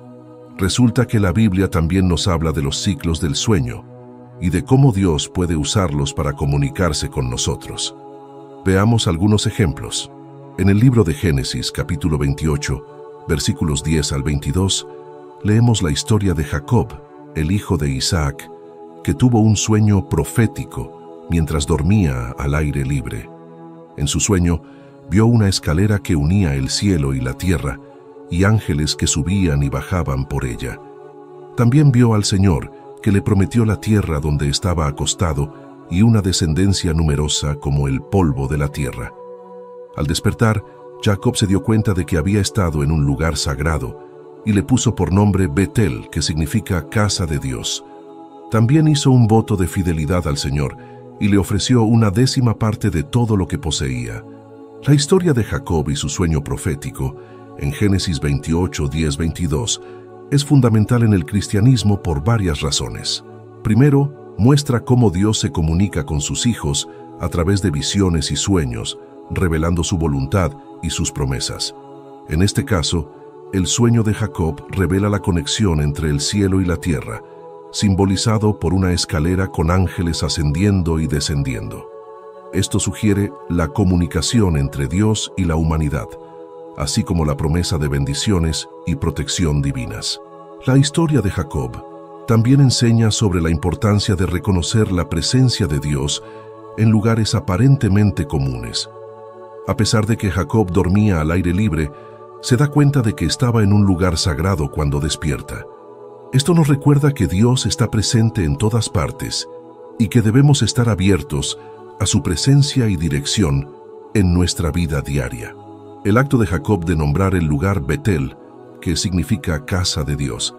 Resulta que la Biblia también nos habla de los ciclos del sueño y de cómo Dios puede usarlos para comunicarse con nosotros. Veamos algunos ejemplos. En el libro de Génesis, capítulo 28, versículos 10 al 22, leemos la historia de Jacob, el hijo de Isaac, que tuvo un sueño profético mientras dormía al aire libre. En su sueño, vio una escalera que unía el cielo y la tierra, y ángeles que subían y bajaban por ella. También vio al Señor, que le prometió la tierra donde estaba acostado y una descendencia numerosa como el polvo de la tierra. Al despertar, Jacob se dio cuenta de que había estado en un lugar sagrado y le puso por nombre Betel, que significa casa de Dios. También hizo un voto de fidelidad al Señor y le ofreció una 10ª parte de todo lo que poseía. La historia de Jacob y su sueño profético en Génesis 28, 10, 22, es fundamental en el cristianismo por varias razones. Primero, muestra cómo Dios se comunica con sus hijos a través de visiones y sueños, revelando su voluntad y sus promesas. En este caso, el sueño de Jacob revela la conexión entre el cielo y la tierra, simbolizado por una escalera con ángeles ascendiendo y descendiendo. Esto sugiere la comunicación entre Dios y la humanidad, así como la promesa de bendiciones y protección divinas. La historia de Jacob también enseña sobre la importancia de reconocer la presencia de Dios en lugares aparentemente comunes. A pesar de que Jacob dormía al aire libre, se da cuenta de que estaba en un lugar sagrado cuando despierta. Esto nos recuerda que Dios está presente en todas partes y que debemos estar abiertos a su presencia y dirección en nuestra vida diaria. El acto de Jacob de nombrar el lugar Betel, que significa casa de Dios,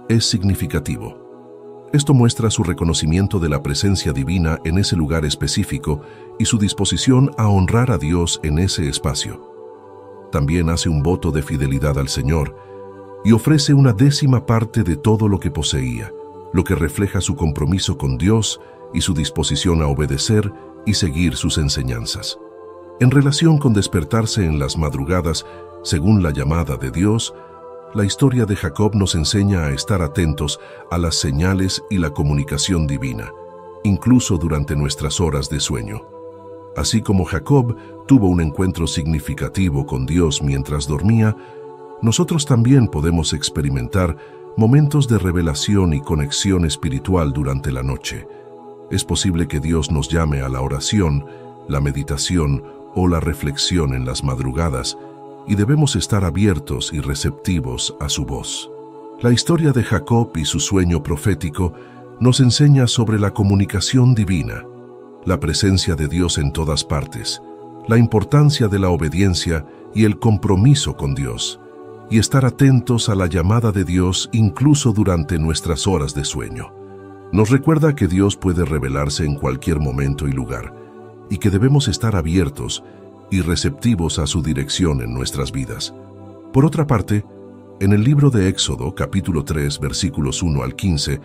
es significativo. Esto muestra su reconocimiento de la presencia divina en ese lugar específico y su disposición a honrar a Dios en ese espacio. También hace un voto de fidelidad al Señor y ofrece una 10ª parte de todo lo que poseía, lo que refleja su compromiso con Dios y su disposición a obedecer y seguir sus enseñanzas. En relación con despertarse en las madrugadas, según la llamada de Dios, la historia de Jacob nos enseña a estar atentos a las señales y la comunicación divina, incluso durante nuestras horas de sueño. Así como Jacob tuvo un encuentro significativo con Dios mientras dormía, nosotros también podemos experimentar momentos de revelación y conexión espiritual durante la noche. Es posible que Dios nos llame a la oración, la meditación o la reflexión en las madrugadas, y debemos estar abiertos y receptivos a su voz. La historia de Jacob y su sueño profético nos enseña sobre la comunicación divina, la presencia de Dios en todas partes, la importancia de la obediencia y el compromiso con Dios, y estar atentos a la llamada de Dios incluso durante nuestras horas de sueño. Nos recuerda que Dios puede revelarse en cualquier momento y lugar, y que debemos estar abiertos y receptivos a su dirección en nuestras vidas. Por otra parte, en el libro de Éxodo, capítulo 3, versículos 1 al 15,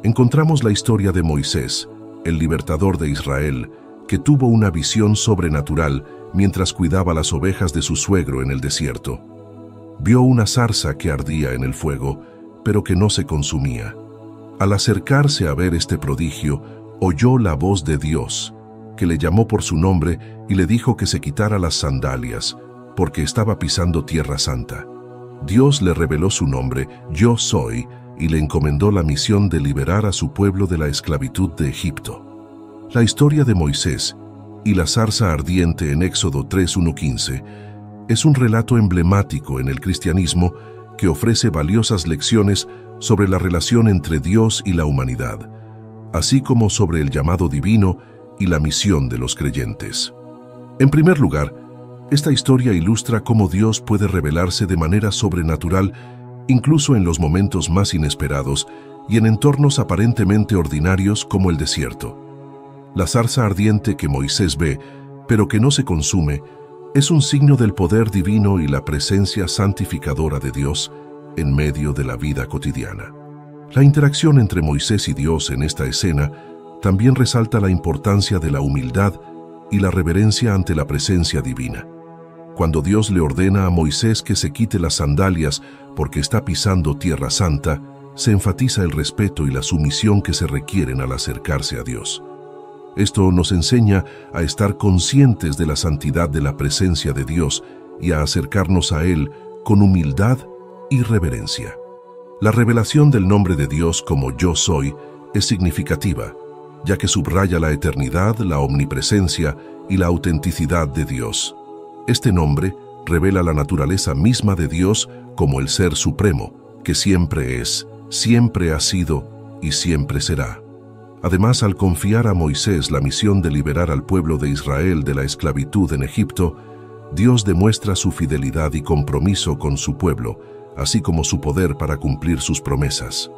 encontramos la historia de Moisés, el libertador de Israel, que tuvo una visión sobrenatural mientras cuidaba las ovejas de su suegro en el desierto. Vio una zarza que ardía en el fuego, pero que no se consumía. Al acercarse a ver este prodigio, oyó la voz de Dios, que le llamó por su nombre y le dijo que se quitara las sandalias, porque estaba pisando tierra santa. Dios le reveló su nombre, Yo Soy, y le encomendó la misión de liberar a su pueblo de la esclavitud de Egipto. La historia de Moisés y la zarza ardiente en Éxodo 3:1-15 es un relato emblemático en el cristianismo que ofrece valiosas lecciones sobre la relación entre Dios y la humanidad, así como sobre el llamado divino y la misión de los creyentes. En primer lugar, esta historia ilustra cómo Dios puede revelarse de manera sobrenatural incluso en los momentos más inesperados y en entornos aparentemente ordinarios como el desierto. La zarza ardiente que Moisés ve, pero que no se consume, es un signo del poder divino y la presencia santificadora de Dios en medio de la vida cotidiana. La interacción entre Moisés y Dios en esta escena también resalta la importancia de la humildad y la reverencia ante la presencia divina. Cuando Dios le ordena a Moisés que se quite las sandalias porque está pisando tierra santa, se enfatiza el respeto y la sumisión que se requieren al acercarse a Dios. Esto nos enseña a estar conscientes de la santidad de la presencia de Dios y a acercarnos a Él con humildad y reverencia. La revelación del nombre de Dios como Yo Soy es significativa, ya que subraya la eternidad, la omnipresencia y la autenticidad de Dios. Este nombre revela la naturaleza misma de Dios como el Ser Supremo, que siempre es, siempre ha sido y siempre será. Además, al confiar a Moisés la misión de liberar al pueblo de Israel de la esclavitud en Egipto, Dios demuestra su fidelidad y compromiso con su pueblo, así como su poder para cumplir sus promesas.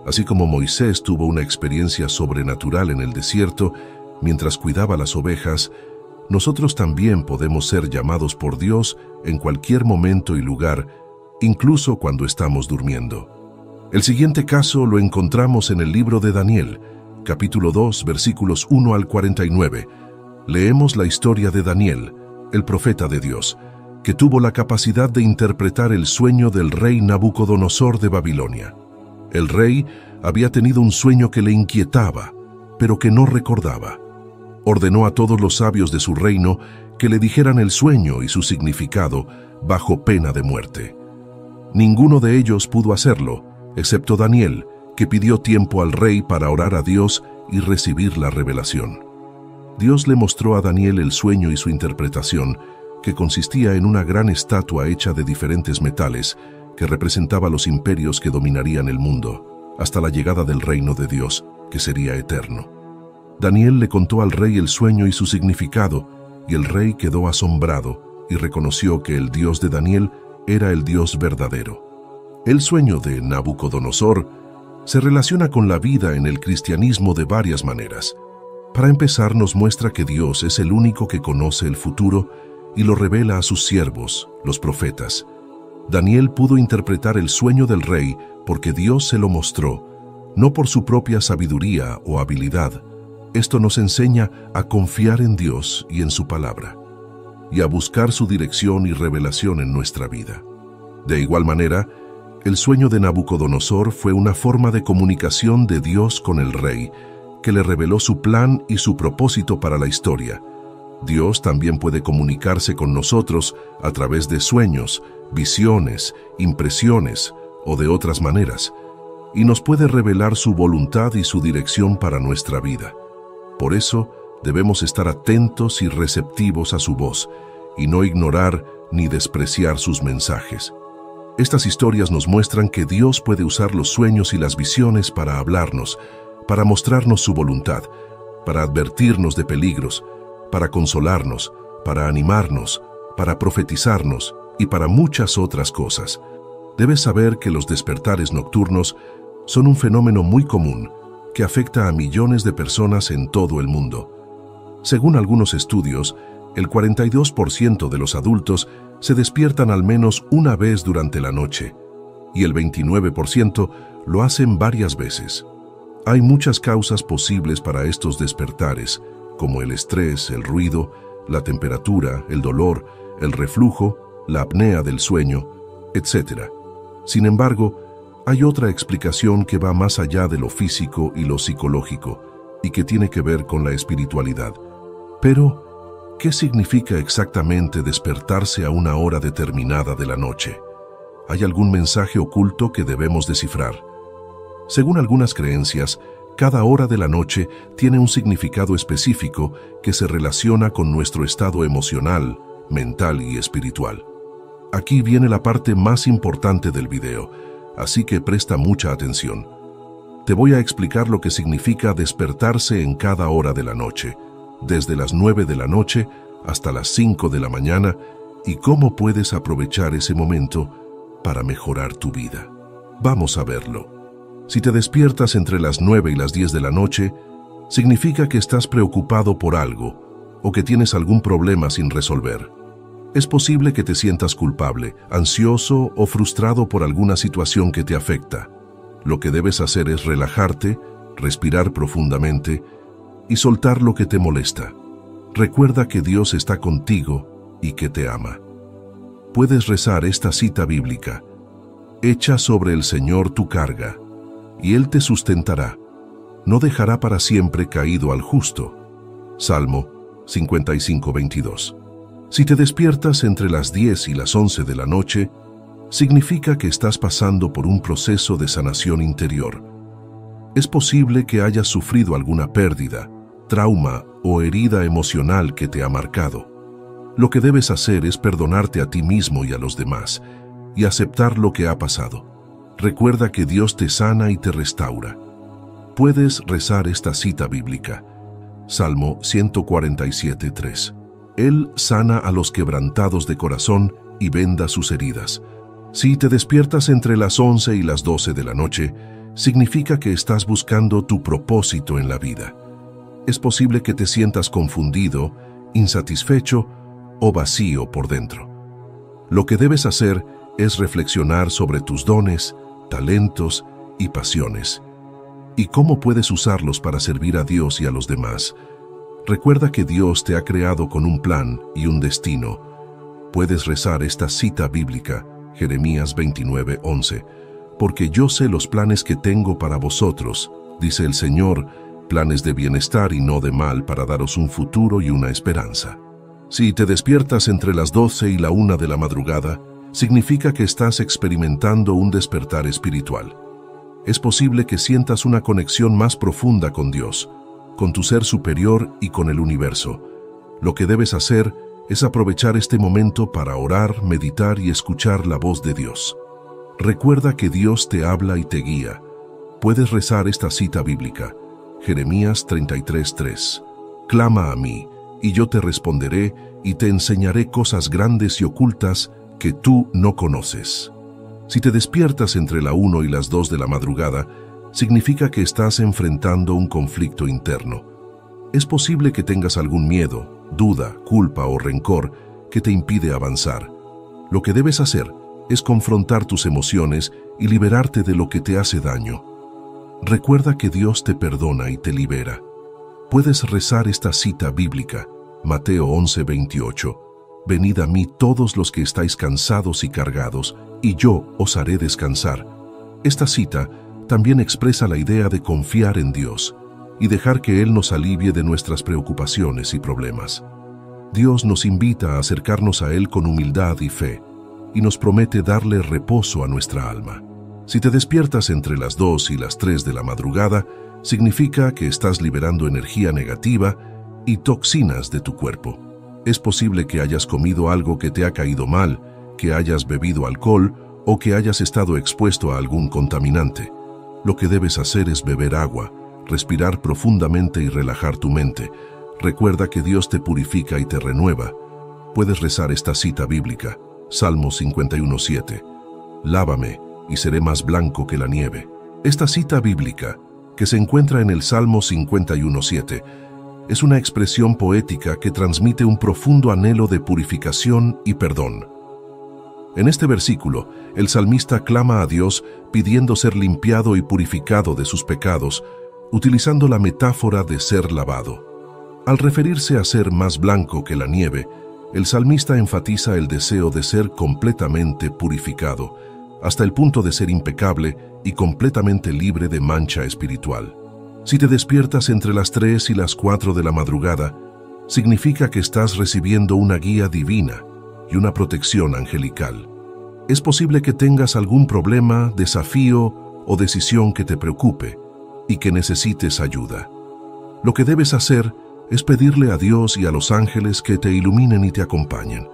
Así como Moisés tuvo una experiencia sobrenatural en el desierto mientras cuidaba las ovejas, nosotros también podemos ser llamados por Dios en cualquier momento y lugar, incluso cuando estamos durmiendo. El siguiente caso lo encontramos en el libro de Daniel, capítulo 2, versículos 1-49. Leemos la historia de Daniel, el profeta de Dios, que tuvo la capacidad de interpretar el sueño del rey Nabucodonosor de Babilonia. El rey había tenido un sueño que le inquietaba, pero que no recordaba. Ordenó a todos los sabios de su reino que le dijeran el sueño y su significado bajo pena de muerte. Ninguno de ellos pudo hacerlo, excepto Daniel, que pidió tiempo al rey para orar a Dios y recibir la revelación. Dios le mostró a Daniel el sueño y su interpretación, que consistía en una gran estatua hecha de diferentes metales que representaba los imperios que dominarían el mundo, hasta la llegada del reino de Dios, que sería eterno. Daniel le contó al rey el sueño y su significado, y el rey quedó asombrado y reconoció que el Dios de Daniel era el Dios verdadero. El sueño de Nabucodonosor se relaciona con la vida en el cristianismo de varias maneras. Para empezar, nos muestra que Dios es el único que conoce el futuro y lo revela a sus siervos, los profetas. Daniel pudo interpretar el sueño del rey porque Dios se lo mostró, no por su propia sabiduría o habilidad. Esto nos enseña a confiar en Dios y en su palabra, y a buscar su dirección y revelación en nuestra vida. De igual manera, el sueño de Nabucodonosor fue una forma de comunicación de Dios con el rey, que le reveló su plan y su propósito para la historia. Dios también puede comunicarse con nosotros a través de sueños, visiones, impresiones o de otras maneras, y nos puede revelar su voluntad y su dirección para nuestra vida. Por eso, debemos estar atentos y receptivos a su voz, y no ignorar ni despreciar sus mensajes. Estas historias nos muestran que Dios puede usar los sueños y las visiones para hablarnos, para mostrarnos su voluntad, para advertirnos de peligros, para consolarnos, para animarnos, para profetizarnos y para muchas otras cosas. Debes saber que los despertares nocturnos son un fenómeno muy común que afecta a millones de personas en todo el mundo. Según algunos estudios, el 42% de los adultos se despiertan al menos una vez durante la noche, y el 29% lo hacen varias veces. Hay muchas causas posibles para estos despertares, como el estrés, el ruido, la temperatura, el dolor, el reflujo, la apnea del sueño, etc. Sin embargo, Hay otra explicación que va más allá de lo físico y lo psicológico y que tiene que ver con la espiritualidad. Pero, ¿qué significa exactamente despertarse a una hora determinada de la noche? ¿Hay algún mensaje oculto que debemos descifrar? Según algunas creencias, cada hora de la noche tiene un significado específico que se relaciona con nuestro estado emocional, mental y espiritual. Aquí viene la parte más importante del video, así que presta mucha atención. Te voy a explicar lo que significa despertarse en cada hora de la noche, desde las 9 de la noche hasta las 5 de la mañana, y cómo puedes aprovechar ese momento para mejorar tu vida. Vamos a verlo. Si te despiertas entre las 9 y las 10 de la noche, significa que estás preocupado por algo o que tienes algún problema sin resolver. Es posible que te sientas culpable, ansioso o frustrado por alguna situación que te afecta. Lo que debes hacer es relajarte, respirar profundamente y soltar lo que te molesta. Recuerda que Dios está contigo y que te ama. Puedes rezar esta cita bíblica: echa sobre el Señor tu carga, y Él te sustentará. No dejará para siempre caído al justo. Salmo 55:22. Si te despiertas entre las 10 y las 11 de la noche, significa que estás pasando por un proceso de sanación interior. Es posible que hayas sufrido alguna pérdida, trauma o herida emocional que te ha marcado. Lo que debes hacer es perdonarte a ti mismo y a los demás, y aceptar lo que ha pasado. Recuerda que Dios te sana y te restaura. Puedes rezar esta cita bíblica. Salmo 147:3. Él sana a los quebrantados de corazón y venda sus heridas. Si te despiertas entre las 11 y las 12 de la noche, significa que estás buscando tu propósito en la vida. Es posible que te sientas confundido, insatisfecho o vacío por dentro. Lo que debes hacer es reflexionar sobre tus dones, talentos y pasiones, y cómo puedes usarlos para servir a Dios y a los demás. Recuerda que Dios te ha creado con un plan y un destino. Puedes rezar esta cita bíblica, Jeremías 29:11, porque yo sé los planes que tengo para vosotros, dice el Señor, planes de bienestar y no de mal, para daros un futuro y una esperanza. Si te despiertas entre las 12 y la 1 de la madrugada, significa que estás experimentando un despertar espiritual. Es posible que sientas una conexión más profunda con Dios, con tu ser superior y con el universo. Lo que debes hacer es aprovechar este momento para orar, meditar y escuchar la voz de Dios. Recuerda que Dios te habla y te guía. Puedes rezar esta cita bíblica, Jeremías 33:3. Clama a mí, y yo te responderé, y te enseñaré cosas grandes y ocultas que tú no conoces. Si te despiertas entre la 1 y las 2 de la madrugada, significa que estás enfrentando un conflicto interno. Es posible que tengas algún miedo, duda, culpa o rencor que te impide avanzar. Lo que debes hacer es confrontar tus emociones y liberarte de lo que te hace daño. Recuerda que Dios te perdona y te libera. Puedes rezar esta cita bíblica, Mateo 11:28. Venid a mí todos los que estáis cansados y cargados, y yo os haré descansar. Esta cita también expresa la idea de confiar en Dios y dejar que Él nos alivie de nuestras preocupaciones y problemas. Dios nos invita a acercarnos a Él con humildad y fe, y nos promete darle reposo a nuestra alma. Si te despiertas entre las 2 y las 3 de la madrugada, significa que estás liberando energía negativa y toxinas de tu cuerpo. Es posible que hayas comido algo que te ha caído mal, que hayas bebido alcohol o que hayas estado expuesto a algún contaminante. Lo que debes hacer es beber agua, respirar profundamente y relajar tu mente. Recuerda que Dios te purifica y te renueva. Puedes rezar esta cita bíblica, Salmo 51:7. Lávame y seré más blanco que la nieve. Esta cita bíblica, que se encuentra en el Salmo 51:7, es una expresión poética que transmite un profundo anhelo de purificación y perdón. En este versículo, el salmista clama a Dios pidiendo ser limpiado y purificado de sus pecados, utilizando la metáfora de ser lavado. Al referirse a ser más blanco que la nieve, el salmista enfatiza el deseo de ser completamente purificado, hasta el punto de ser impecable y completamente libre de mancha espiritual. Si te despiertas entre las 3 y las 4 de la madrugada, significa que estás recibiendo una guía divina y una protección angelical. Es posible que tengas algún problema, desafío o decisión que te preocupe y que necesites ayuda. Lo que debes hacer es pedirle a Dios y a los ángeles que te iluminen y te acompañen.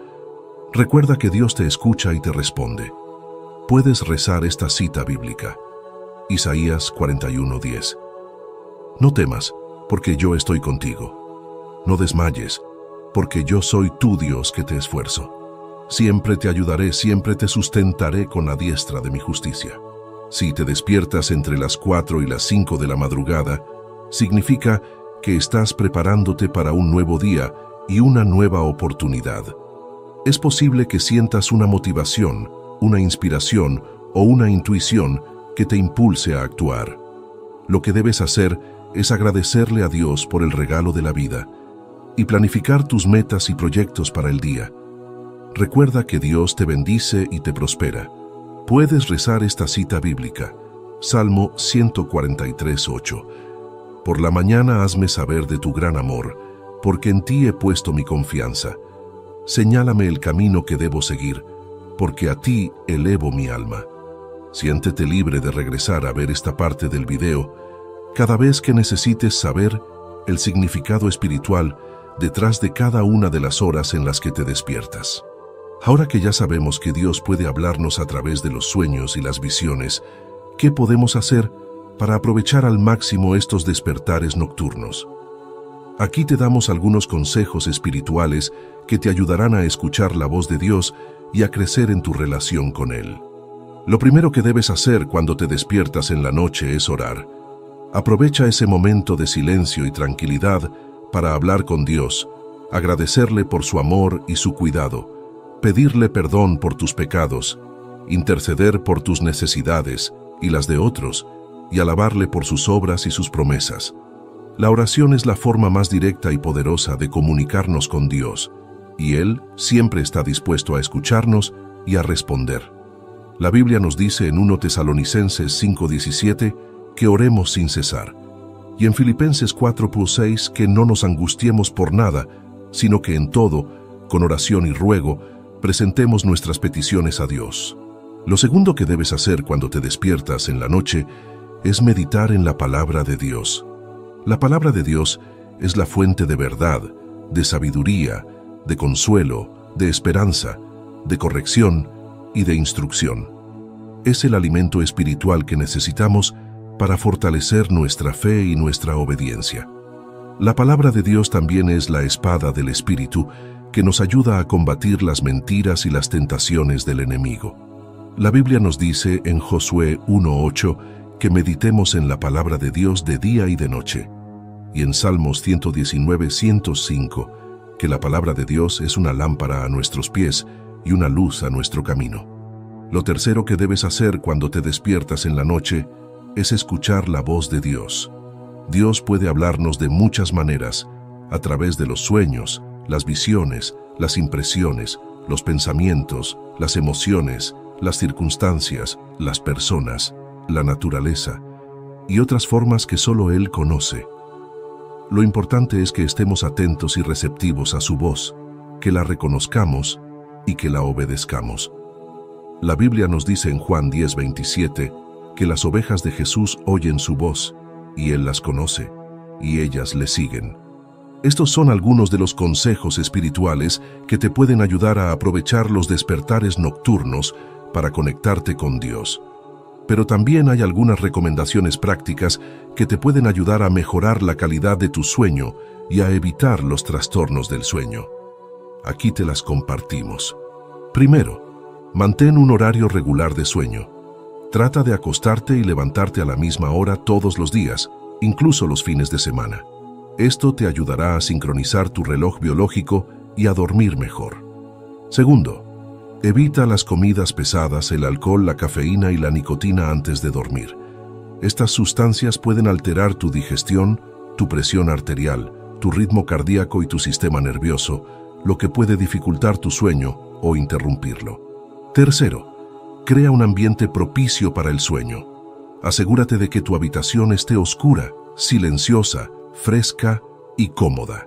Recuerda que Dios te escucha y te responde. Puedes rezar esta cita bíblica. Isaías 41:10. No temas, porque yo estoy contigo. No desmayes, porque yo soy tu Dios que te esfuerzo. Siempre te ayudaré, siempre te sustentaré con la diestra de mi justicia. Si te despiertas entre las 4 y las 5 de la madrugada, significa que estás preparándote para un nuevo día y una nueva oportunidad. Es posible que sientas una motivación, una inspiración o una intuición que te impulse a actuar. Lo que debes hacer es agradecerle a Dios por el regalo de la vida y planificar tus metas y proyectos para el día. Recuerda que Dios te bendice y te prospera. Puedes rezar esta cita bíblica, Salmo 143:8. Por la mañana hazme saber de tu gran amor, porque en ti he puesto mi confianza. Señálame el camino que debo seguir, porque a ti elevo mi alma. Siéntete libre de regresar a ver esta parte del video cada vez que necesites saber el significado espiritual detrás de cada una de las horas en las que te despiertas. Ahora que ya sabemos que Dios puede hablarnos a través de los sueños y las visiones, ¿qué podemos hacer para aprovechar al máximo estos despertares nocturnos? Aquí te damos algunos consejos espirituales que te ayudarán a escuchar la voz de Dios y a crecer en tu relación con Él. Lo primero que debes hacer cuando te despiertas en la noche es orar. Aprovecha ese momento de silencio y tranquilidad para hablar con Dios, agradecerle por su amor y su cuidado, pedirle perdón por tus pecados, interceder por tus necesidades y las de otros, y alabarle por sus obras y sus promesas. La oración es la forma más directa y poderosa de comunicarnos con Dios, y Él siempre está dispuesto a escucharnos y a responder. La Biblia nos dice en 1 Tesalonicenses 5:17 que oremos sin cesar, y en Filipenses 4:6 que no nos angustiemos por nada, sino que en todo, con oración y ruego, presentemos nuestras peticiones a Dios. Lo segundo que debes hacer cuando te despiertas en la noche es meditar en la palabra de Dios. La palabra de Dios es la fuente de verdad, de sabiduría, de consuelo, de esperanza, de corrección y de instrucción. Es el alimento espiritual que necesitamos para fortalecer nuestra fe y nuestra obediencia. La palabra de Dios también es la espada del Espíritu que nos ayuda a combatir las mentiras y las tentaciones del enemigo. La Biblia nos dice en Josué 1:8 que meditemos en la palabra de Dios de día y de noche, y en Salmos 119:105 que la palabra de Dios es una lámpara a nuestros pies y una luz a nuestro camino. Lo tercero que debes hacer cuando te despiertas en la noche es escuchar la voz de Dios. Dios puede hablarnos de muchas maneras, a través de los sueños, las visiones, las impresiones, los pensamientos, las emociones, las circunstancias, las personas, la naturaleza y otras formas que solo Él conoce. Lo importante es que estemos atentos y receptivos a su voz, que la reconozcamos y que la obedezcamos. La Biblia nos dice en Juan 10:27 que las ovejas de Jesús oyen su voz, y Él las conoce, y ellas le siguen. Estos son algunos de los consejos espirituales que te pueden ayudar a aprovechar los despertares nocturnos para conectarte con Dios. Pero también hay algunas recomendaciones prácticas que te pueden ayudar a mejorar la calidad de tu sueño y a evitar los trastornos del sueño. Aquí te las compartimos. Primero, mantén un horario regular de sueño. Trata de acostarte y levantarte a la misma hora todos los días, incluso los fines de semana. Esto te ayudará a sincronizar tu reloj biológico y a dormir mejor. Segundo, evita las comidas pesadas, el alcohol, la cafeína y la nicotina antes de dormir. Estas sustancias pueden alterar tu digestión, tu presión arterial, tu ritmo cardíaco y tu sistema nervioso, lo que puede dificultar tu sueño o interrumpirlo. Tercero, Crea un ambiente propicio para el sueño. Asegúrate de que tu habitación esté oscura, silenciosa, fresca y cómoda.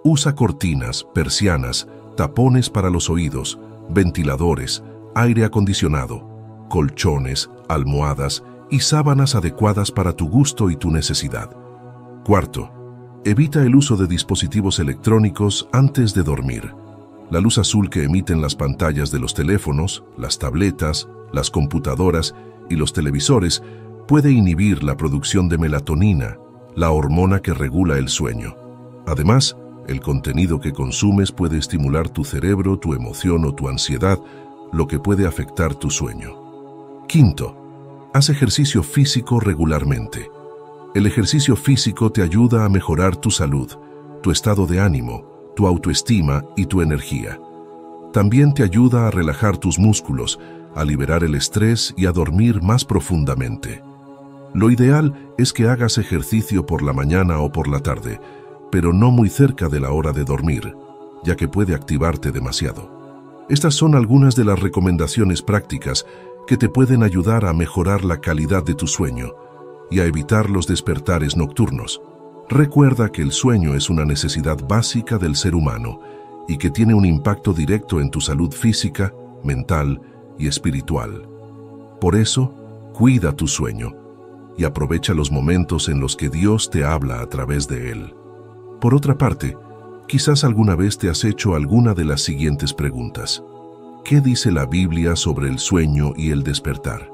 Usa cortinas, persianas, tapones para los oídos, ventiladores, aire acondicionado, colchones, almohadas y sábanas adecuadas para tu gusto y tu necesidad. Cuarto, evita el uso de dispositivos electrónicos antes de dormir. La luz azul que emiten las pantallas de los teléfonos, las tabletas, las computadoras y los televisores puede inhibir la producción de melatonina, la hormona que regula el sueño. Además, el contenido que consumes puede estimular tu cerebro, tu emoción o tu ansiedad, lo que puede afectar tu sueño. Quinto, haz ejercicio físico regularmente. El ejercicio físico te ayuda a mejorar tu salud, tu estado de ánimo, tu autoestima y tu energía. También te ayuda a relajar tus músculos, a liberar el estrés y a dormir más profundamente. Lo ideal es que hagas ejercicio por la mañana o por la tarde, pero no muy cerca de la hora de dormir, ya que puede activarte demasiado. Estas son algunas de las recomendaciones prácticas que te pueden ayudar a mejorar la calidad de tu sueño y a evitar los despertares nocturnos. Recuerda que el sueño es una necesidad básica del ser humano y que tiene un impacto directo en tu salud física, mental y espiritual. Por eso, cuida tu sueño y aprovecha los momentos en los que Dios te habla a través de él. Por otra parte, quizás alguna vez te has hecho alguna de las siguientes preguntas. ¿Qué dice la Biblia sobre el sueño y el despertar?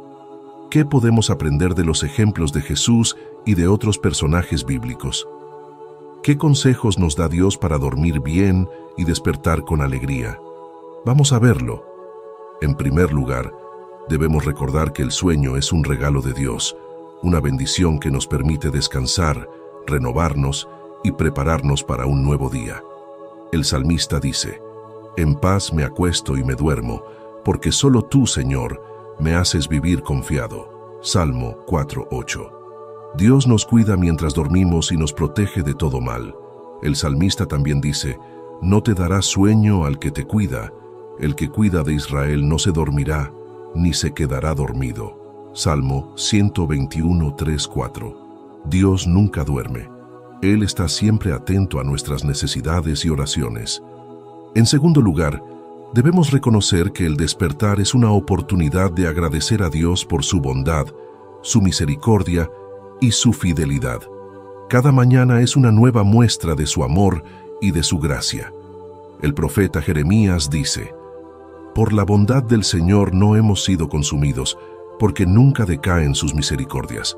¿Qué podemos aprender de los ejemplos de Jesús y de otros personajes bíblicos? ¿Qué consejos nos da Dios para dormir bien y despertar con alegría? Vamos a verlo. En primer lugar, debemos recordar que el sueño es un regalo de Dios, una bendición que nos permite descansar, renovarnos y prepararnos para un nuevo día. El salmista dice: «En paz me acuesto y me duermo, porque solo tú, Señor, me haces vivir confiado». Salmo 4:8. Dios nos cuida mientras dormimos y nos protege de todo mal. El salmista también dice: «No te dará sueño al que te cuida. El que cuida de Israel no se dormirá, ni se quedará dormido». Salmo 121:3-4. Dios nunca duerme. Él está siempre atento a nuestras necesidades y oraciones. En segundo lugar, debemos reconocer que el despertar es una oportunidad de agradecer a Dios por su bondad, su misericordia y su fidelidad. Cada mañana es una nueva muestra de su amor y de su gracia. El profeta Jeremías dice: «Por la bondad del Señor no hemos sido consumidos, porque nunca decaen sus misericordias.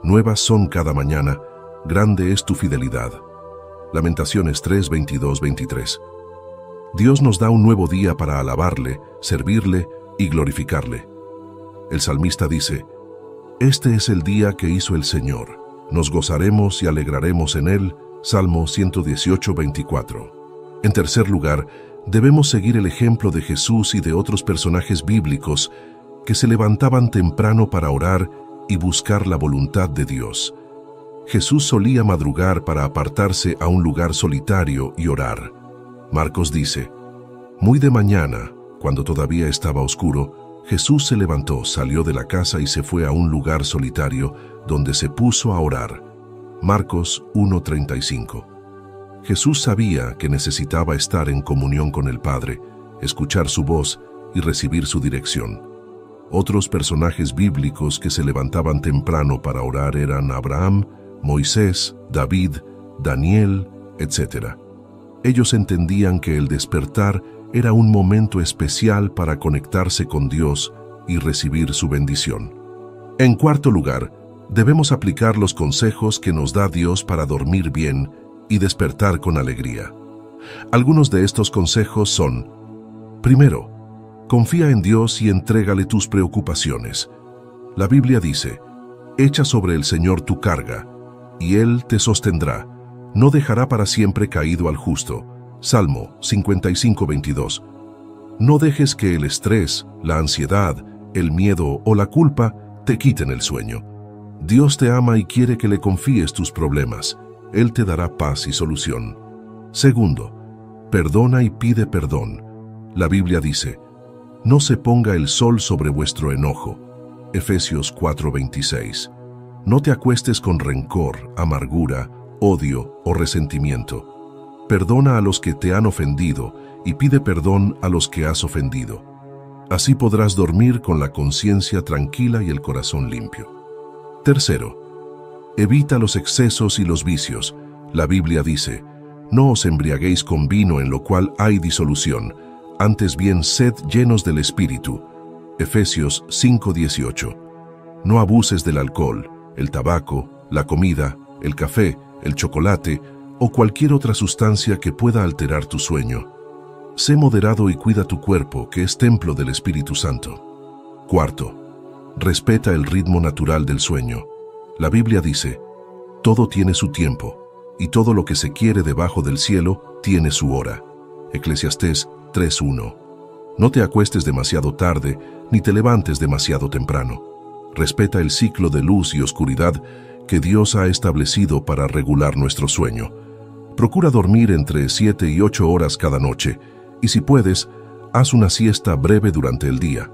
Nuevas son cada mañana, grande es tu fidelidad». Lamentaciones 3:22-23. Dios nos da un nuevo día para alabarle, servirle y glorificarle. El salmista dice: «Este es el día que hizo el Señor. Nos gozaremos y alegraremos en él». Salmo 118:24. En tercer lugar, debemos seguir el ejemplo de Jesús y de otros personajes bíblicos que se levantaban temprano para orar y buscar la voluntad de Dios. Jesús solía madrugar para apartarse a un lugar solitario y orar. Marcos dice: «Muy de mañana, cuando todavía estaba oscuro, Jesús se levantó, salió de la casa y se fue a un lugar solitario, donde se puso a orar». Marcos 1:35. Jesús sabía que necesitaba estar en comunión con el Padre, escuchar su voz y recibir su dirección. Otros personajes bíblicos que se levantaban temprano para orar eran Abraham, Moisés, David, Daniel, etc. Ellos entendían que el despertar era un momento especial para conectarse con Dios y recibir su bendición. En cuarto lugar, debemos aplicar los consejos que nos da Dios para dormir bien y despertar con alegría. Algunos de estos consejos son: primero, confía en Dios y entrégale tus preocupaciones. La Biblia dice: «Echa sobre el Señor tu carga, y Él te sostendrá. No dejará para siempre caído al justo». Salmo 55:22. No dejes que el estrés, la ansiedad, el miedo o la culpa te quiten el sueño. Dios te ama y quiere que le confíes tus problemas. Él te dará paz y solución. Segundo, perdona y pide perdón. La Biblia dice: No se ponga el sol sobre vuestro enojo. Efesios 4:26. No te acuestes con rencor, amargura, odio o resentimiento. Perdona a los que te han ofendido y pide perdón a los que has ofendido. Así podrás dormir con la conciencia tranquila y el corazón limpio. Tercero, evita los excesos y los vicios. La Biblia dice: no os embriaguéis con vino en lo cual hay disolución, antes bien sed llenos del Espíritu. Efesios 5:18. No abuses del alcohol, el tabaco, la comida, el café, el chocolate o cualquier otra sustancia que pueda alterar tu sueño. Sé moderado y cuida tu cuerpo, que es templo del Espíritu Santo. Cuarto, respeta el ritmo natural del sueño. La Biblia dice: todo tiene su tiempo, y todo lo que se quiere debajo del cielo tiene su hora. Eclesiastés 3:1. No te acuestes demasiado tarde, ni te levantes demasiado temprano. Respeta el ciclo de luz y oscuridad que Dios ha establecido para regular nuestro sueño. Procura dormir entre 7 y 8 horas cada noche, y si puedes, haz una siesta breve durante el día.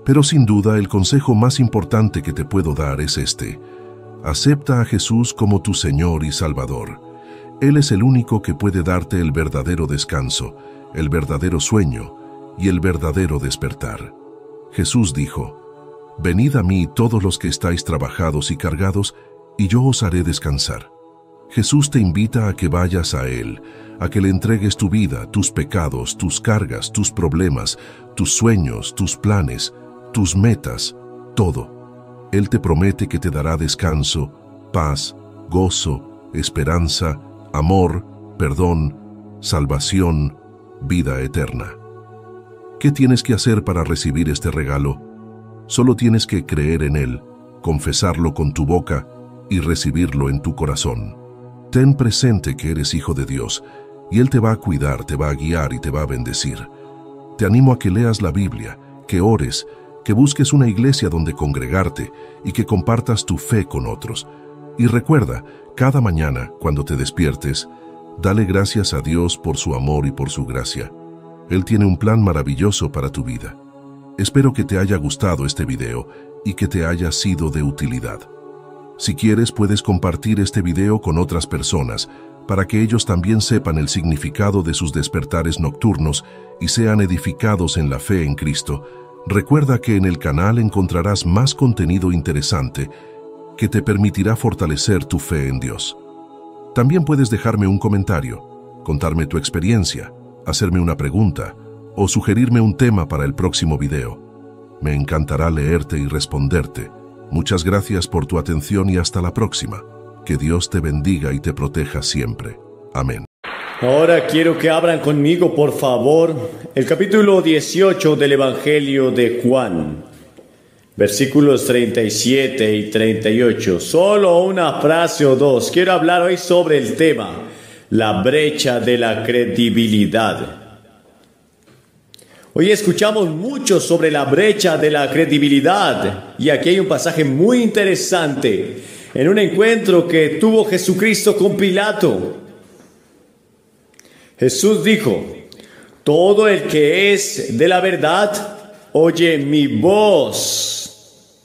Pero sin duda el consejo más importante que te puedo dar es este: acepta a Jesús como tu Señor y Salvador. Él es el único que puede darte el verdadero descanso, el verdadero sueño y el verdadero despertar. Jesús dijo: venid a mí todos los que estáis trabajados y cargados, y yo os haré descansar. Jesús te invita a que vayas a Él, a que le entregues tu vida, tus pecados, tus cargas, tus problemas, tus sueños, tus planes, tus metas, todo. Él te promete que te dará descanso, paz, gozo, esperanza, amor, perdón, salvación, vida eterna. ¿Qué tienes que hacer para recibir este regalo? Solo tienes que creer en Él, confesarlo con tu boca y recibirlo en tu corazón. Ten presente que eres hijo de Dios, y Él te va a cuidar, te va a guiar y te va a bendecir. Te animo a que leas la Biblia, que ores, que busques una iglesia donde congregarte y que compartas tu fe con otros. Y recuerda, cada mañana, cuando te despiertes, dale gracias a Dios por su amor y por su gracia. Él tiene un plan maravilloso para tu vida. Espero que te haya gustado este video y que te haya sido de utilidad. Si quieres, puedes compartir este video con otras personas para que ellos también sepan el significado de sus despertares nocturnos y sean edificados en la fe en Cristo. Recuerda que en el canal encontrarás más contenido interesante que te permitirá fortalecer tu fe en Dios. También puedes dejarme un comentario, contarme tu experiencia, hacerme una pregunta o sugerirme un tema para el próximo video. Me encantará leerte y responderte. Muchas gracias por tu atención y hasta la próxima. Que Dios te bendiga y te proteja siempre. Amén. Ahora quiero que abran conmigo, por favor, el capítulo 18 del Evangelio de Juan, versículos 37 y 38. Solo una frase o dos. Quiero hablar hoy sobre el tema: la brecha de la credibilidad. Hoy escuchamos mucho sobre la brecha de la credibilidad, y aquí hay un pasaje muy interesante en un encuentro que tuvo Jesucristo con Pilato. Jesús dijo: todo el que es de la verdad oye mi voz.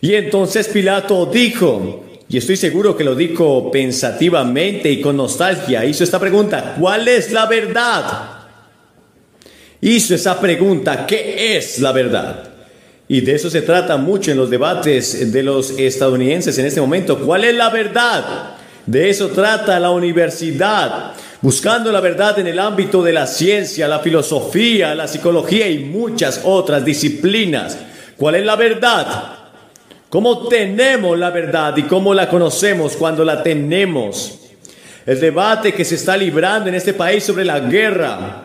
Y entonces Pilato dijo, y estoy seguro que lo dijo pensativamente y con nostalgia, hizo esta pregunta: ¿cuál es la verdad? Hizo esa pregunta: ¿qué es la verdad? Y de eso se trata mucho en los debates de los estadounidenses en este momento. ¿Cuál es la verdad? De eso trata la universidad, buscando la verdad en el ámbito de la ciencia, la filosofía, la psicología y muchas otras disciplinas. ¿Cuál es la verdad? ¿Cómo tenemos la verdad y cómo la conocemos cuando la tenemos? El debate que se está librando en este país sobre la guerra,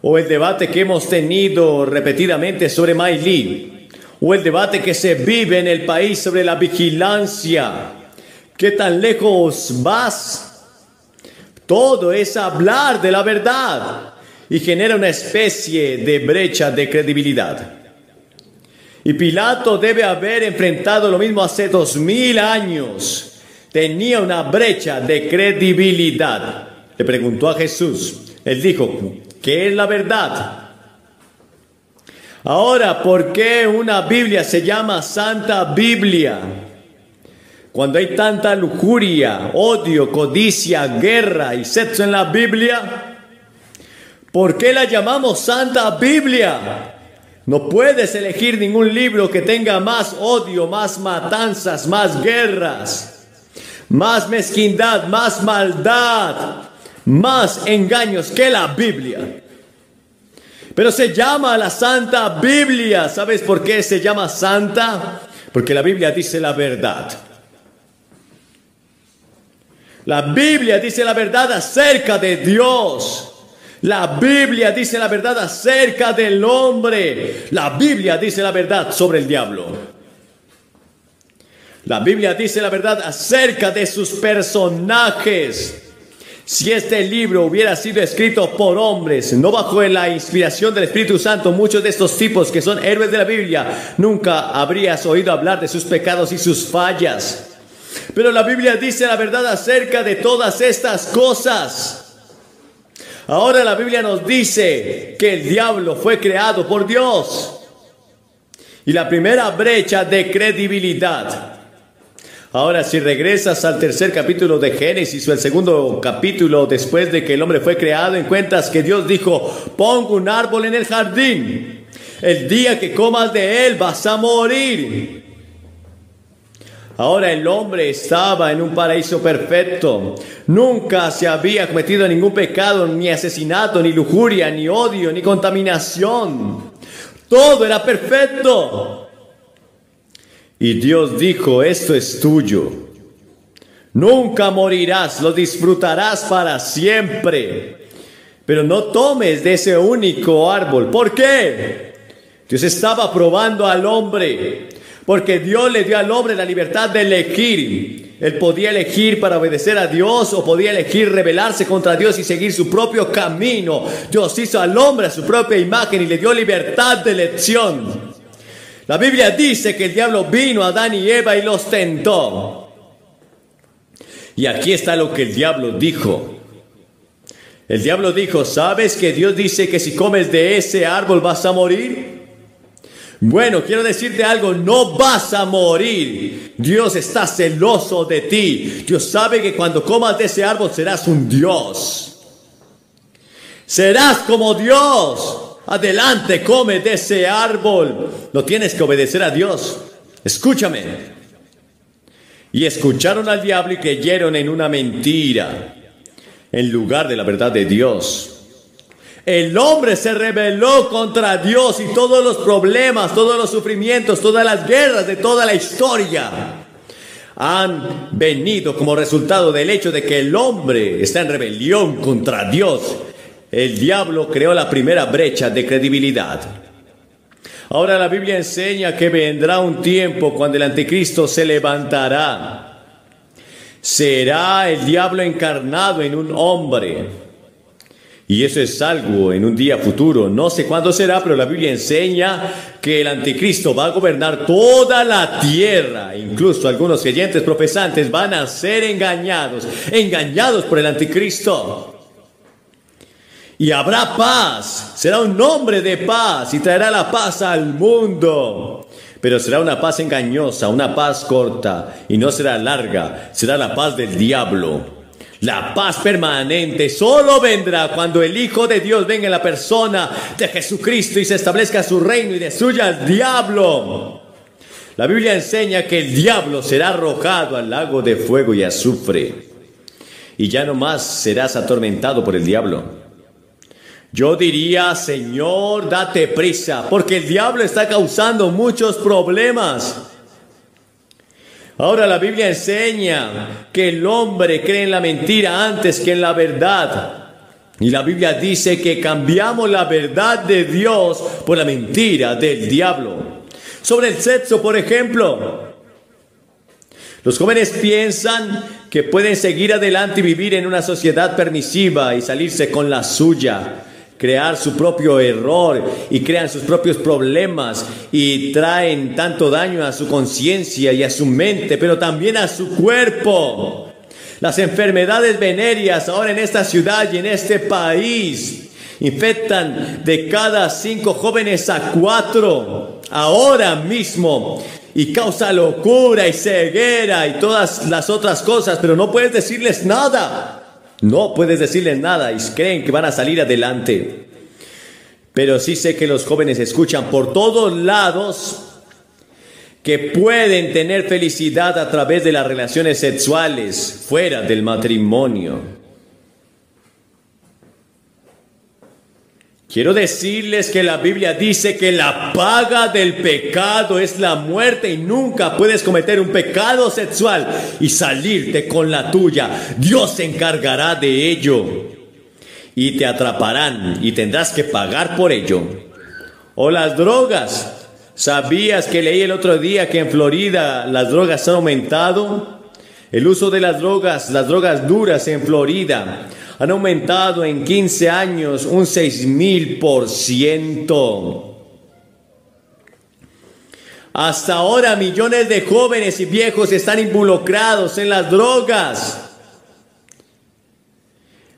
o el debate que hemos tenido repetidamente sobre Miley, o el debate que se vive en el país sobre la vigilancia. ¿Qué tan lejos vas? Todo es hablar de la verdad y genera una especie de brecha de credibilidad. Y Pilato debe haber enfrentado lo mismo hace 2000 años. Tenía una brecha de credibilidad. Le preguntó a Jesús. Él dijo: ¿qué es la verdad? Ahora, ¿por qué una Biblia se llama Santa Biblia? Cuando hay tanta lujuria, odio, codicia, guerra y sexo en la Biblia, ¿por qué la llamamos Santa Biblia? No puedes elegir ningún libro que tenga más odio, más matanzas, más guerras, más mezquindad, más maldad, más engaños que la Biblia. Pero se llama la Santa Biblia. ¿Sabes por qué se llama Santa? Porque la Biblia dice la verdad. La Biblia dice la verdad acerca de Dios. La Biblia dice la verdad acerca del hombre. La Biblia dice la verdad sobre el diablo. La Biblia dice la verdad acerca de sus personajes. Si este libro hubiera sido escrito por hombres, no bajo la inspiración del Espíritu Santo, muchos de estos tipos que son héroes de la Biblia, nunca habrías oído hablar de sus pecados y sus fallas. Pero la Biblia dice la verdad acerca de todas estas cosas. Ahora la Biblia nos dice que el diablo fue creado por Dios. Y la primera brecha de credibilidad. Ahora, si regresas al tercer capítulo de Génesis o el segundo capítulo después de que el hombre fue creado, encuentras que Dios dijo: pongo un árbol en el jardín. El día que comas de él vas a morir. Ahora el hombre estaba en un paraíso perfecto. Nunca se había cometido ningún pecado, ni asesinato, ni lujuria, ni odio, ni contaminación. Todo era perfecto. Y Dios dijo: esto es tuyo. Nunca morirás, lo disfrutarás para siempre. Pero no tomes de ese único árbol. ¿Por qué? Dios estaba probando al hombre. Porque Dios le dio al hombre la libertad de elegir. Él podía elegir para obedecer a Dios o podía elegir rebelarse contra Dios y seguir su propio camino. Dios hizo al hombre a su propia imagen y le dio libertad de elección. La Biblia dice que el diablo vino a Adán y Eva y los tentó. Y aquí está lo que el diablo dijo. El diablo dijo: ¿sabes que Dios dice que si comes de ese árbol vas a morir? Bueno, quiero decirte algo, no vas a morir. Dios está celoso de ti. Dios sabe que cuando comas de ese árbol serás un Dios. Serás como Dios. Adelante, come de ese árbol. No tienes que obedecer a Dios. Escúchame. Y escucharon al diablo y creyeron en una mentira, en lugar de la verdad de Dios. El hombre se rebeló contra Dios y todos los problemas, todos los sufrimientos, todas las guerras de toda la historia han venido como resultado del hecho de que el hombre está en rebelión contra Dios. El diablo creó la primera brecha de credibilidad. Ahora la Biblia enseña que vendrá un tiempo cuando el anticristo se levantará. Será el diablo encarnado en un hombre. Y eso es algo en un día futuro. No sé cuándo será, pero la Biblia enseña que el anticristo va a gobernar toda la tierra. Incluso algunos creyentes profesantes van a ser engañados por el anticristo. Y habrá paz. Será un hombre de paz y traerá la paz al mundo. Pero será una paz engañosa, una paz corta y no será larga. Será la paz del diablo. La paz permanente solo vendrá cuando el Hijo de Dios venga en la persona de Jesucristo y se establezca su reino y destruya al diablo. La Biblia enseña que el diablo será arrojado al lago de fuego y azufre. Y ya no más serás atormentado por el diablo. Yo diría: Señor, date prisa, porque el diablo está causando muchos problemas. Ahora la Biblia enseña que el hombre cree en la mentira antes que en la verdad. Y la Biblia dice que cambiamos la verdad de Dios por la mentira del diablo. Sobre el sexo, por ejemplo. Los jóvenes piensan que pueden seguir adelante y vivir en una sociedad permisiva y salirse con la suya. Crear su propio error y crean sus propios problemas y traen tanto daño a su conciencia y a su mente, pero también a su cuerpo. Las enfermedades venéreas ahora en esta ciudad y en este país Infectan de cada 5 jóvenes a 4 ahora mismo. Y causa locura y ceguera y todas las otras cosas. Pero no puedes decirles nada. No puedes decirles nada y creen que van a salir adelante. Pero sí sé que los jóvenes escuchan por todos lados que pueden tener felicidad a través de las relaciones sexuales fuera del matrimonio. Quiero decirles que la Biblia dice que la paga del pecado es la muerte y nunca puedes cometer un pecado sexual y salirte con la tuya. Dios se encargará de ello y te atraparán y tendrás que pagar por ello. O las drogas. ¿Sabías que leí el otro día que en Florida las drogas han aumentado? El uso de las drogas duras en Florida han aumentado en 15 años un 6000%. Hasta ahora millones de jóvenes y viejos están involucrados en las drogas.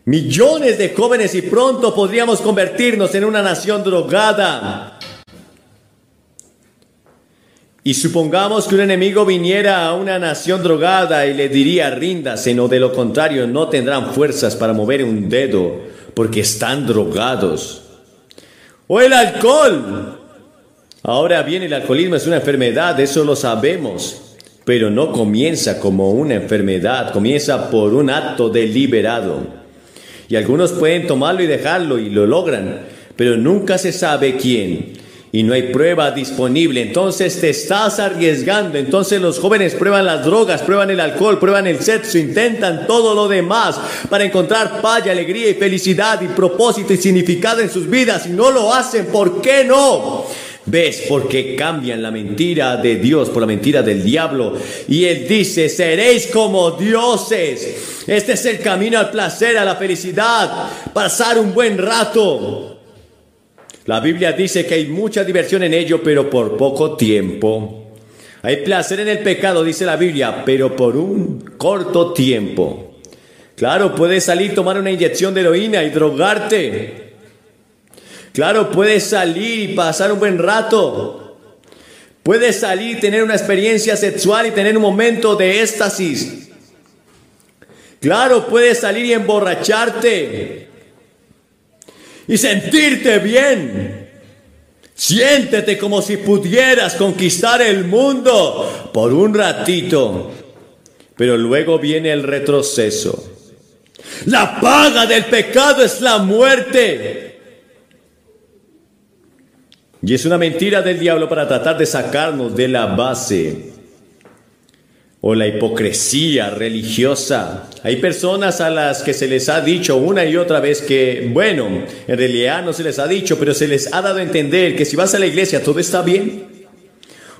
Millones de jóvenes y pronto podríamos convertirnos en una nación drogada. Y supongamos que un enemigo viniera a una nación drogada y le diría ríndase, o de lo contrario no tendrán fuerzas para mover un dedo porque están drogados. O el alcohol. Ahora bien, el alcoholismo es una enfermedad, eso lo sabemos, pero no comienza como una enfermedad, comienza por un acto deliberado. Y algunos pueden tomarlo y dejarlo y lo logran, pero nunca se sabe quién. Y no hay prueba disponible, entonces te estás arriesgando. Entonces los jóvenes prueban las drogas, prueban el alcohol, prueban el sexo, intentan todo lo demás para encontrar paz, alegría y felicidad y propósito y significado en sus vidas y no lo hacen. ¿Por qué no? ¿Ves? Porque cambian la mentira de Dios por la mentira del diablo. Y Él dice, seréis como dioses. Este es el camino al placer, a la felicidad, pasar un buen rato. La Biblia dice que hay mucha diversión en ello, pero por poco tiempo. Hay placer en el pecado, dice la Biblia, pero por un corto tiempo. Claro, puedes salir, tomar una inyección de heroína y drogarte. Claro, puedes salir y pasar un buen rato. Puedes salir y tener una experiencia sexual y tener un momento de éxtasis. Claro, puedes salir y emborracharte y sentirte bien. Siéntete como si pudieras conquistar el mundo por un ratito. Pero luego viene el retroceso. La paga del pecado es la muerte. Y es una mentira del diablo para tratar de sacarnos de la base. O la hipocresía religiosa. Hay personas a las que se les ha dicho una y otra vez que, bueno, en realidad no se les ha dicho, pero se les ha dado a entender que si vas a la iglesia todo está bien.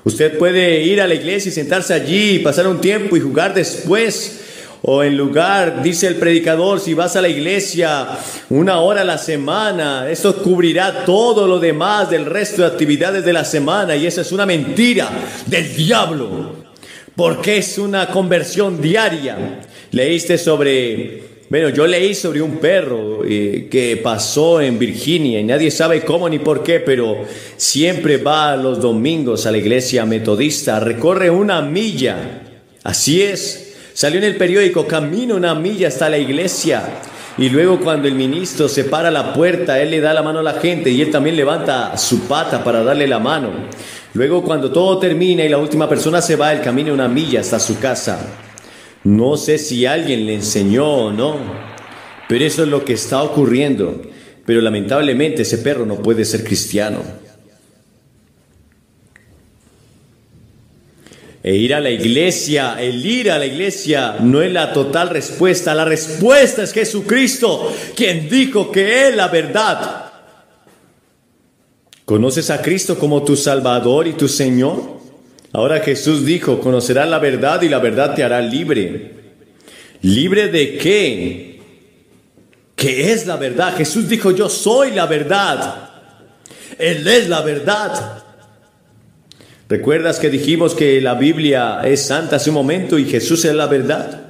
Usted puede ir a la iglesia y sentarse allí y pasar un tiempo y jugar después. O en lugar, dice el predicador, si vas a la iglesia 1 hora a la semana, eso cubrirá todo lo demás del resto de actividades de la semana. Y esa es una mentira del diablo. Porque es una conversión diaria. Leíste sobre, yo leí sobre un perro que pasó en Virginia y nadie sabe cómo ni por qué, pero siempre va los domingos a la iglesia metodista, recorre 1 milla. Así es, salió en el periódico, camina 1 milla hasta la iglesia. Y luego cuando el ministro se para a la puerta, él le da la mano a la gente y él también levanta su pata para darle la mano. Luego cuando todo termina y la última persona se va, él camina 1 milla hasta su casa. No sé si alguien le enseñó o no, pero eso es lo que está ocurriendo. Pero lamentablemente ese perro no puede ser cristiano. El ir a la iglesia no es la total respuesta. La respuesta es Jesucristo, quien dijo que es la verdad. ¿Conoces a Cristo como tu Salvador y tu Señor? Ahora Jesús dijo, conocerás la verdad y la verdad te hará libre. ¿Libre de qué? ¿Qué es la verdad? Jesús dijo, yo soy la verdad. Él es la verdad. ¿Recuerdas que dijimos que la Biblia es santa hace un momento y Jesús es la verdad?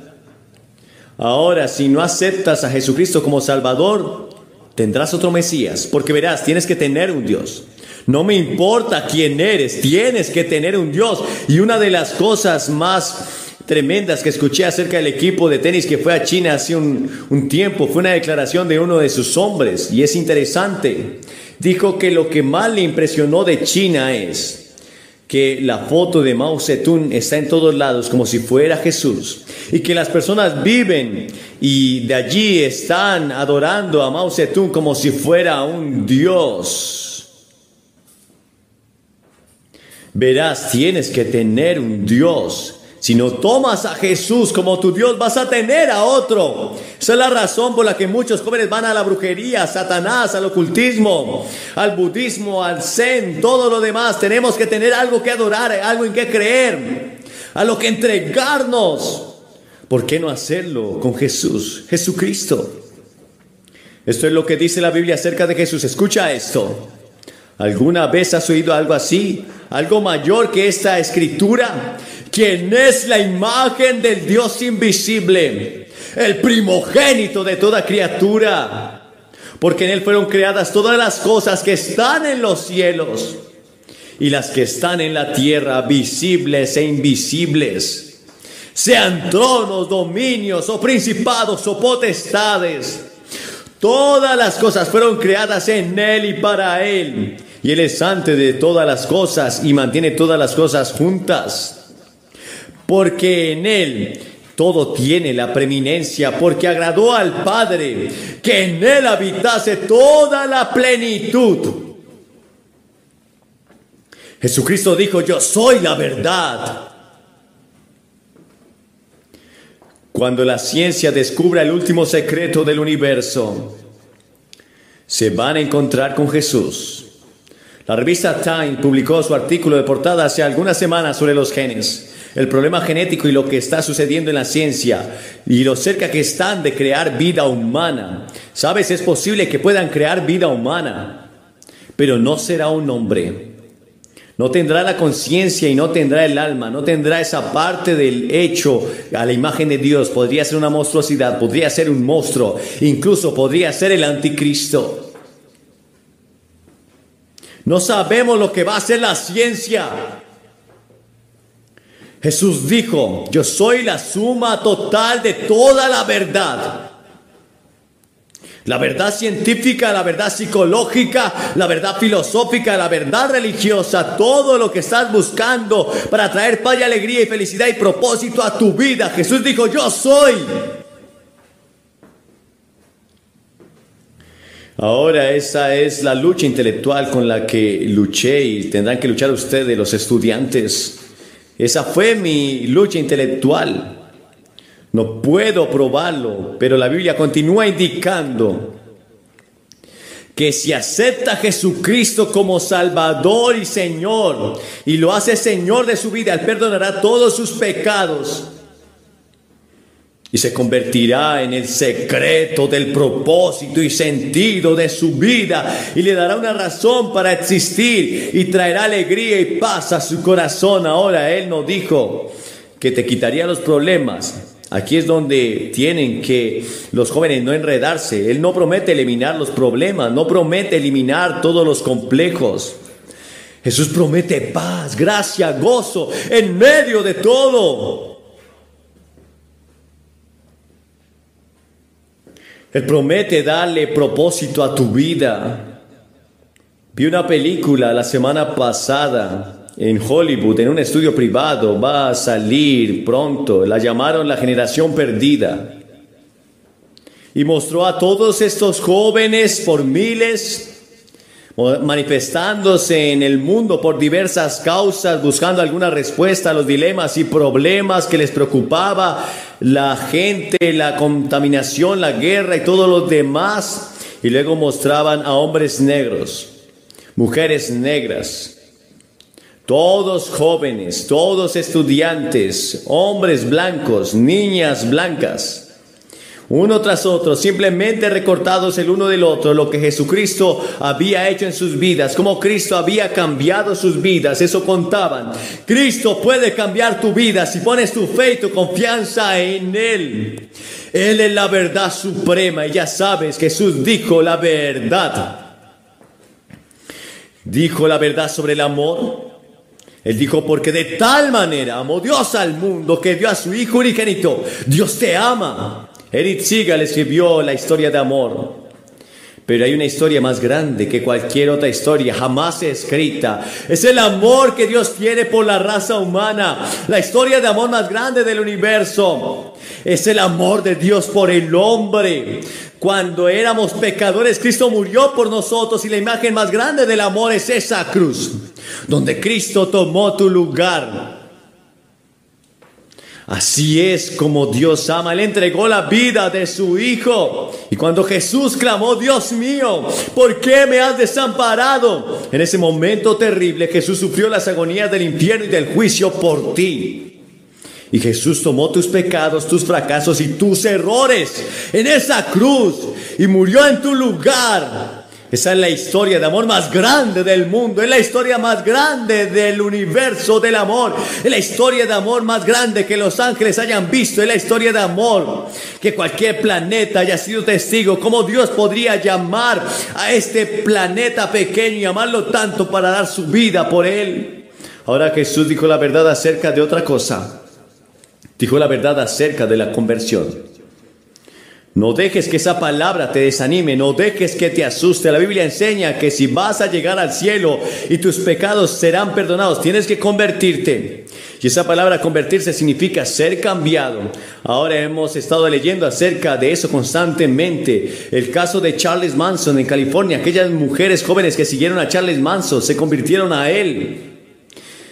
Ahora, si no aceptas a Jesucristo como Salvador, tendrás otro Mesías, porque verás, tienes que tener un Dios. No me importa quién eres, tienes que tener un Dios. Y una de las cosas más tremendas que escuché acerca del equipo de tenis que fue a China hace un tiempo fue una declaración de uno de sus hombres, y es interesante. Dijo que lo que más le impresionó de China es que la foto de Mao Zedong está en todos lados como si fuera Jesús, y que las personas viven y de allí están adorando a Mao Zedong como si fuera un Dios. Verás, tienes que tener un Dios. Si no tomas a Jesús como tu Dios, vas a tener a otro. Esa es la razón por la que muchos jóvenes van a la brujería, a Satanás, al ocultismo, al budismo, al zen, todo lo demás. Tenemos que tener algo que adorar, algo en que creer, a lo que entregarnos. ¿Por qué no hacerlo con Jesús, Jesucristo? Esto es lo que dice la Biblia acerca de Jesús. Escucha esto. ¿Alguna vez has oído algo así? ¿Algo mayor que esta escritura? ¿Quién es la imagen del Dios invisible? El primogénito de toda criatura. Porque en Él fueron creadas todas las cosas que están en los cielos y las que están en la tierra, visibles e invisibles. Sean tronos, dominios o principados o potestades. Todas las cosas fueron creadas en Él y para Él. Y Él es antes de todas las cosas y mantiene todas las cosas juntas. Porque en Él todo tiene la preeminencia, porque agradó al Padre que en Él habitase toda la plenitud. Jesucristo dijo: yo soy la verdad. Cuando la ciencia descubra el último secreto del universo, se van a encontrar con Jesús. La revista Time publicó su artículo de portada hace algunas semanas sobre los genes, el problema genético y lo que está sucediendo en la ciencia y lo cerca que están de crear vida humana. ¿Sabes? Es posible que puedan crear vida humana, pero no será un hombre. No tendrá la conciencia y no tendrá el alma, no tendrá esa parte del hecho a la imagen de Dios. Podría ser una monstruosidad, podría ser un monstruo, incluso podría ser el anticristo. No sabemos lo que va a hacer la ciencia. Jesús dijo: yo soy la suma total de toda la verdad. La verdad científica, la verdad psicológica, la verdad filosófica, la verdad religiosa, todo lo que estás buscando para traer paz y alegría y felicidad y propósito a tu vida. Jesús dijo: yo soy. Ahora esa es la lucha intelectual con la que luché y tendrán que luchar ustedes, los estudiantes. Esa fue mi lucha intelectual. No puedo probarlo, pero la Biblia continúa indicando que si acepta a Jesucristo como Salvador y Señor, y lo hace Señor de su vida, Él perdonará todos sus pecados y se convertirá en el secreto del propósito y sentido de su vida, y le dará una razón para existir y traerá alegría y paz a su corazón. Ahora Él no dijo que te quitaría los problemas. Aquí es donde tienen que los jóvenes no enredarse. Él no promete eliminar los problemas, no promete eliminar todos los complejos. Jesús promete paz, gracia, gozo en medio de todo. Él promete darle propósito a tu vida. Vi una película la semana pasada en Hollywood, en un estudio privado, va a salir pronto. La llamaron La Generación Perdida. Y mostró a todos estos jóvenes por miles manifestándose en el mundo por diversas causas, buscando alguna respuesta a los dilemas y problemas que les preocupaba la gente, la contaminación, la guerra y todo lo demás. Y luego mostraban a hombres negros, mujeres negras, todos jóvenes, todos estudiantes, hombres blancos, niñas blancas. uno tras otro, simplemente recortados el uno del otro, lo que Jesucristo había hecho en sus vidas, cómo Cristo había cambiado sus vidas. Eso contaban. Cristo puede cambiar tu vida si pones tu fe y tu confianza en Él. Él es la verdad suprema y ya sabes, Jesús dijo la verdad. Dijo la verdad sobre el amor. Él dijo, porque de tal manera amó Dios al mundo que dio a su Hijo unigénito. Dios te ama. Eric Segal escribió la historia de amor. Pero hay una historia más grande que cualquier otra historia jamás escrita. Es el amor que Dios tiene por la raza humana. La historia de amor más grande del universo. Es el amor de Dios por el hombre. Cuando éramos pecadores, Cristo murió por nosotros. Y la imagen más grande del amor es esa cruz, donde Cristo tomó tu lugar. Así es como Dios ama. Él entregó la vida de su Hijo. Y cuando Jesús clamó, Dios mío, ¿por qué me has desamparado? En ese momento terrible, Jesús sufrió las agonías del infierno y del juicio por ti. Y Jesús tomó tus pecados, tus fracasos y tus errores en esa cruz y murió en tu lugar. Esa es la historia de amor más grande del mundo. Es la historia más grande del universo del amor. Es la historia de amor más grande que los ángeles hayan visto. Es la historia de amor que cualquier planeta haya sido testigo. ¿Cómo Dios podría llamar a este planeta pequeño y amarlo tanto para dar su vida por él? Ahora Jesús dijo la verdad acerca de otra cosa. Dijo la verdad acerca de la conversión. No dejes que esa palabra te desanime, no dejes que te asuste. La Biblia enseña que si vas a llegar al cielo y tus pecados serán perdonados, tienes que convertirte. Y esa palabra convertirse significa ser cambiado. Ahora hemos estado leyendo acerca de eso constantemente. El caso de Charles Manson en California. Aquellas mujeres jóvenes que siguieron a Charles Manson se convirtieron a él,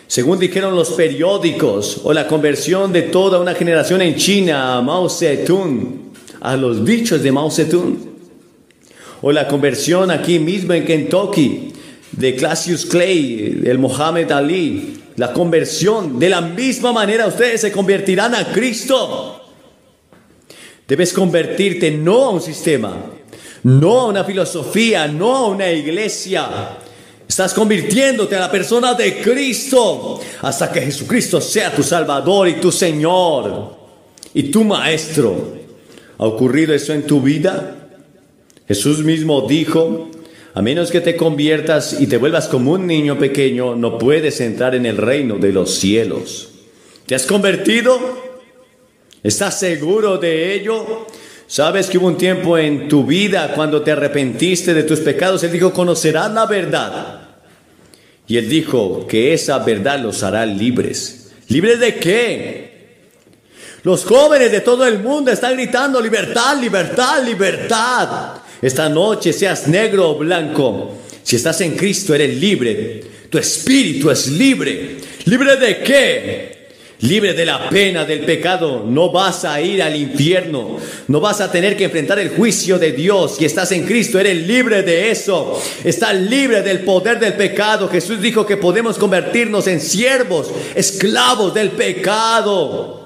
según dijeron los periódicos. O la conversión de toda una generación en China a Mao Zedong, a los dichos de Mao Zedong. O la conversión aquí mismo en Kentucky de Cassius Clay, el Muhammad Ali. La conversión, de la misma manera ustedes se convertirán a Cristo. Debes convertirte no a un sistema, no a una filosofía, no a una iglesia. Estás convirtiéndote a la persona de Cristo hasta que Jesucristo sea tu Salvador y tu Señor y tu Maestro. ¿Ha ocurrido eso en tu vida? Jesús mismo dijo, a menos que te conviertas y te vuelvas como un niño pequeño, no puedes entrar en el reino de los cielos. ¿Te has convertido? ¿Estás seguro de ello? ¿Sabes que hubo un tiempo en tu vida cuando te arrepentiste de tus pecados? Él dijo, conocerás la verdad. Y Él dijo que esa verdad los hará libres. ¿Libres de qué? Los jóvenes de todo el mundo están gritando libertad, libertad, libertad. Esta noche, seas negro o blanco, si estás en Cristo eres libre. Tu espíritu es libre. ¿Libre de qué? Libre de la pena del pecado. No vas a ir al infierno. No vas a tener que enfrentar el juicio de Dios. Si estás en Cristo, eres libre de eso. Estás libre del poder del pecado. Jesús dijo que podemos convertirnos en siervos, esclavos del pecado.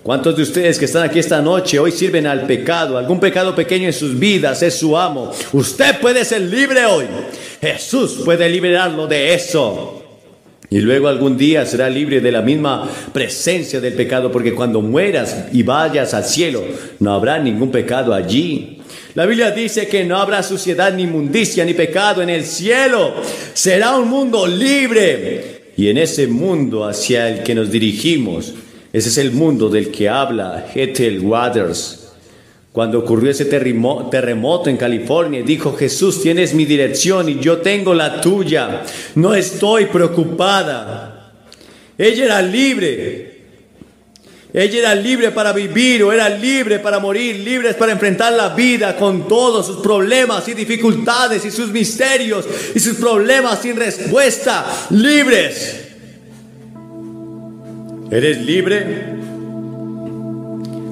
¿Cuántos de ustedes que están aquí esta noche hoy sirven al pecado? Algún pecado pequeño en sus vidas es su amo. Usted puede ser libre hoy. Jesús puede liberarlo de eso. Y luego algún día será libre de la misma presencia del pecado, porque cuando mueras y vayas al cielo, no habrá ningún pecado allí. La Biblia dice que no habrá suciedad, ni inmundicia, ni pecado en el cielo. Será un mundo libre. Y en ese mundo hacia el que nos dirigimos, ese es el mundo del que habla Ethel Waters. Cuando ocurrió ese terremoto en California, dijo, Jesús, tienes mi dirección y yo tengo la tuya. No estoy preocupada. Ella era libre. Ella era libre para vivir o era libre para morir, libre para enfrentar la vida con todos sus problemas y dificultades y sus misterios y sus problemas sin respuesta. Libres. ¿Eres libre?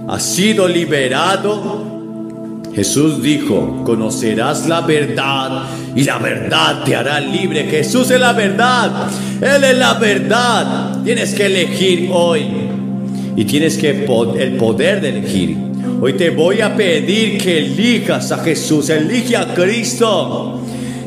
¿Has sido liberado? Jesús dijo, conocerás la verdad y la verdad te hará libre. Jesús es la verdad. Él es la verdad. Tienes que elegir hoy. y tienes que el poder de elegir. Hoy te voy a pedir que elijas a Jesús, elige a Cristo.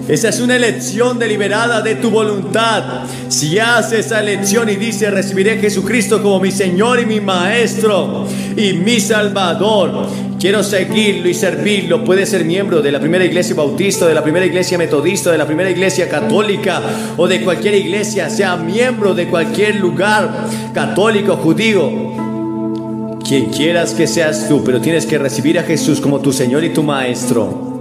Esa es una elección deliberada de tu voluntad. Si haces esa elección y dices: recibiré a Jesucristo como mi Señor y mi Maestro y mi Salvador, quiero seguirlo y servirlo. Puedes ser miembro de la primera iglesia bautista, de la primera iglesia metodista, de la primera iglesia católica o de cualquier iglesia. Sea miembro de cualquier lugar, católico, judío, quien quieras que seas tú, pero tienes que recibir a Jesús como tu Señor y tu Maestro,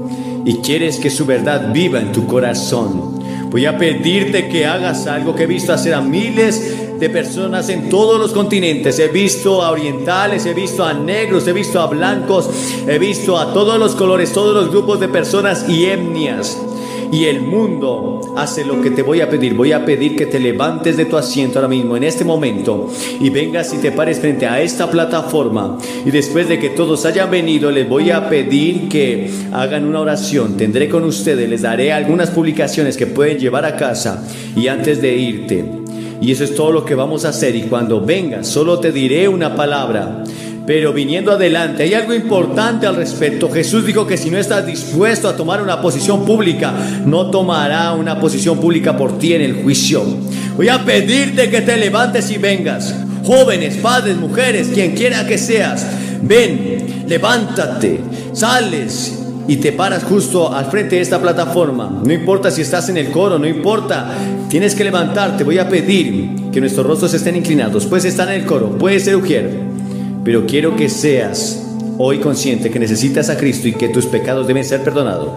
y quieres que su verdad viva en tu corazón. Voy a pedirte que hagas algo que he visto hacer a miles de personas en todos los continentes. He visto a orientales, he visto a negros, he visto a blancos, he visto a todos los colores, todos los grupos de personas y etnias. Y el mundo hace lo que te voy a pedir. Voy a pedir que te levantes de tu asiento ahora mismo, en este momento, y vengas y te pares frente a esta plataforma. Y después de que todos hayan venido, les voy a pedir que hagan una oración. Tendré con ustedes, les daré algunas publicaciones que pueden llevar a casa y antes de irte. Y eso es todo lo que vamos a hacer. Y cuando vengas, solo te diré una palabra. Pero viniendo adelante, hay algo importante al respecto. Jesús dijo que si no estás dispuesto a tomar una posición pública, no tomará una posición pública por ti en el juicio. Voy a pedirte que te levantes y vengas. Jóvenes, padres, mujeres, quien quiera que seas, ven, levántate, sales y te paras justo al frente de esta plataforma. No importa si estás en el coro, no importa, tienes que levantarte. Voy a pedir que nuestros rostros estén inclinados. Puedes estar en el coro, puedes ser Ujier, pero quiero que seas hoy consciente que necesitas a Cristo y que tus pecados deben ser perdonados.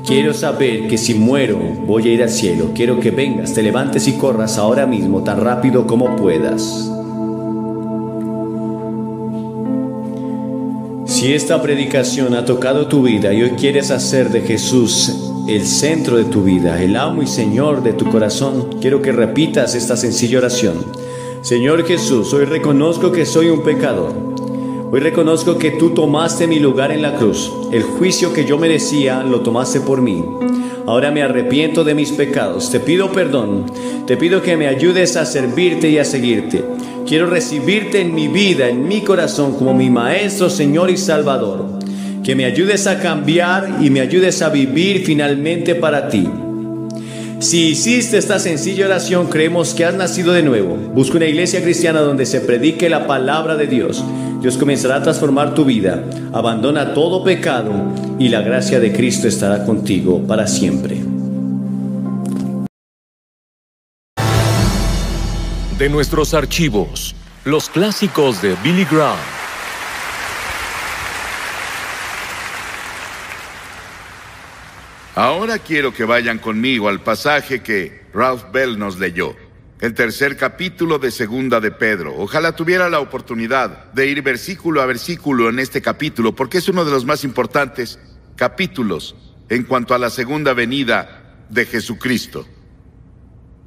Quiero saber que si muero voy a ir al cielo. Quiero que vengas, te levantes y corras ahora mismo, tan rápido como puedas. Si esta predicación ha tocado tu vida y hoy quieres hacer de Jesús el centro de tu vida, el amo y Señor de tu corazón, quiero que repitas esta sencilla oración. Señor Jesús, hoy reconozco que soy un pecador. Hoy reconozco que tú tomaste mi lugar en la cruz. El juicio que yo merecía lo tomaste por mí. Ahora me arrepiento de mis pecados. Te pido perdón. Te pido que me ayudes a servirte y a seguirte. Quiero recibirte en mi vida, en mi corazón, como mi Maestro, Señor y Salvador. Que me ayudes a cambiar y me ayudes a vivir finalmente para ti. Si hiciste esta sencilla oración, creemos que has nacido de nuevo. Busca una iglesia cristiana donde se predique la palabra de Dios. Dios comenzará a transformar tu vida. Abandona todo pecado y la gracia de Cristo estará contigo para siempre. De nuestros archivos, los clásicos de Billy Graham. Ahora quiero que vayan conmigo al pasaje que Ralph Bell nos leyó, el tercer capítulo de Segunda de Pedro. Ojalá tuviera la oportunidad de ir versículo a versículo en este capítulo, porque es uno de los más importantes capítulos en cuanto a la segunda venida de Jesucristo.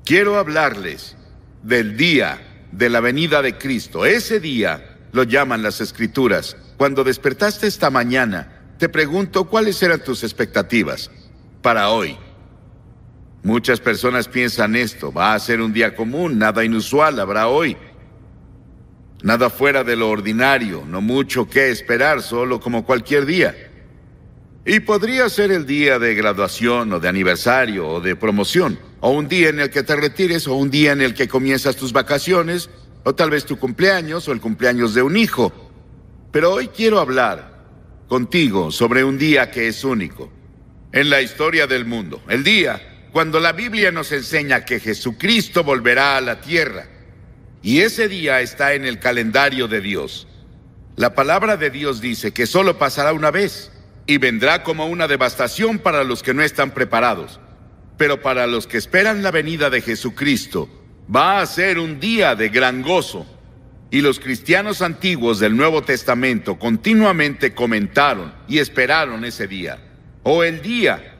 Quiero hablarles del día de la venida de Cristo. Ese día lo llaman las Escrituras. Cuando despertaste esta mañana, te pregunto, ¿cuáles eran tus expectativas para hoy? Muchas personas piensan esto: va a ser un día común, nada inusual habrá hoy, nada fuera de lo ordinario, no mucho que esperar, solo como cualquier día. Y podría ser el día de graduación o de aniversario o de promoción, o un día en el que te retires, o un día en el que comienzas tus vacaciones, o tal vez tu cumpleaños o el cumpleaños de un hijo. Pero hoy quiero hablar contigo sobre un día que es único en la historia del mundo. El día cuando la Biblia nos enseña que Jesucristo volverá a la tierra. Y ese día está en el calendario de Dios. La palabra de Dios dice que solo pasará una vez y vendrá como una devastación para los que no están preparados. Pero para los que esperan la venida de Jesucristo, va a ser un día de gran gozo. Y los cristianos antiguos del Nuevo Testamento continuamente comentaron y esperaron ese día, o el día,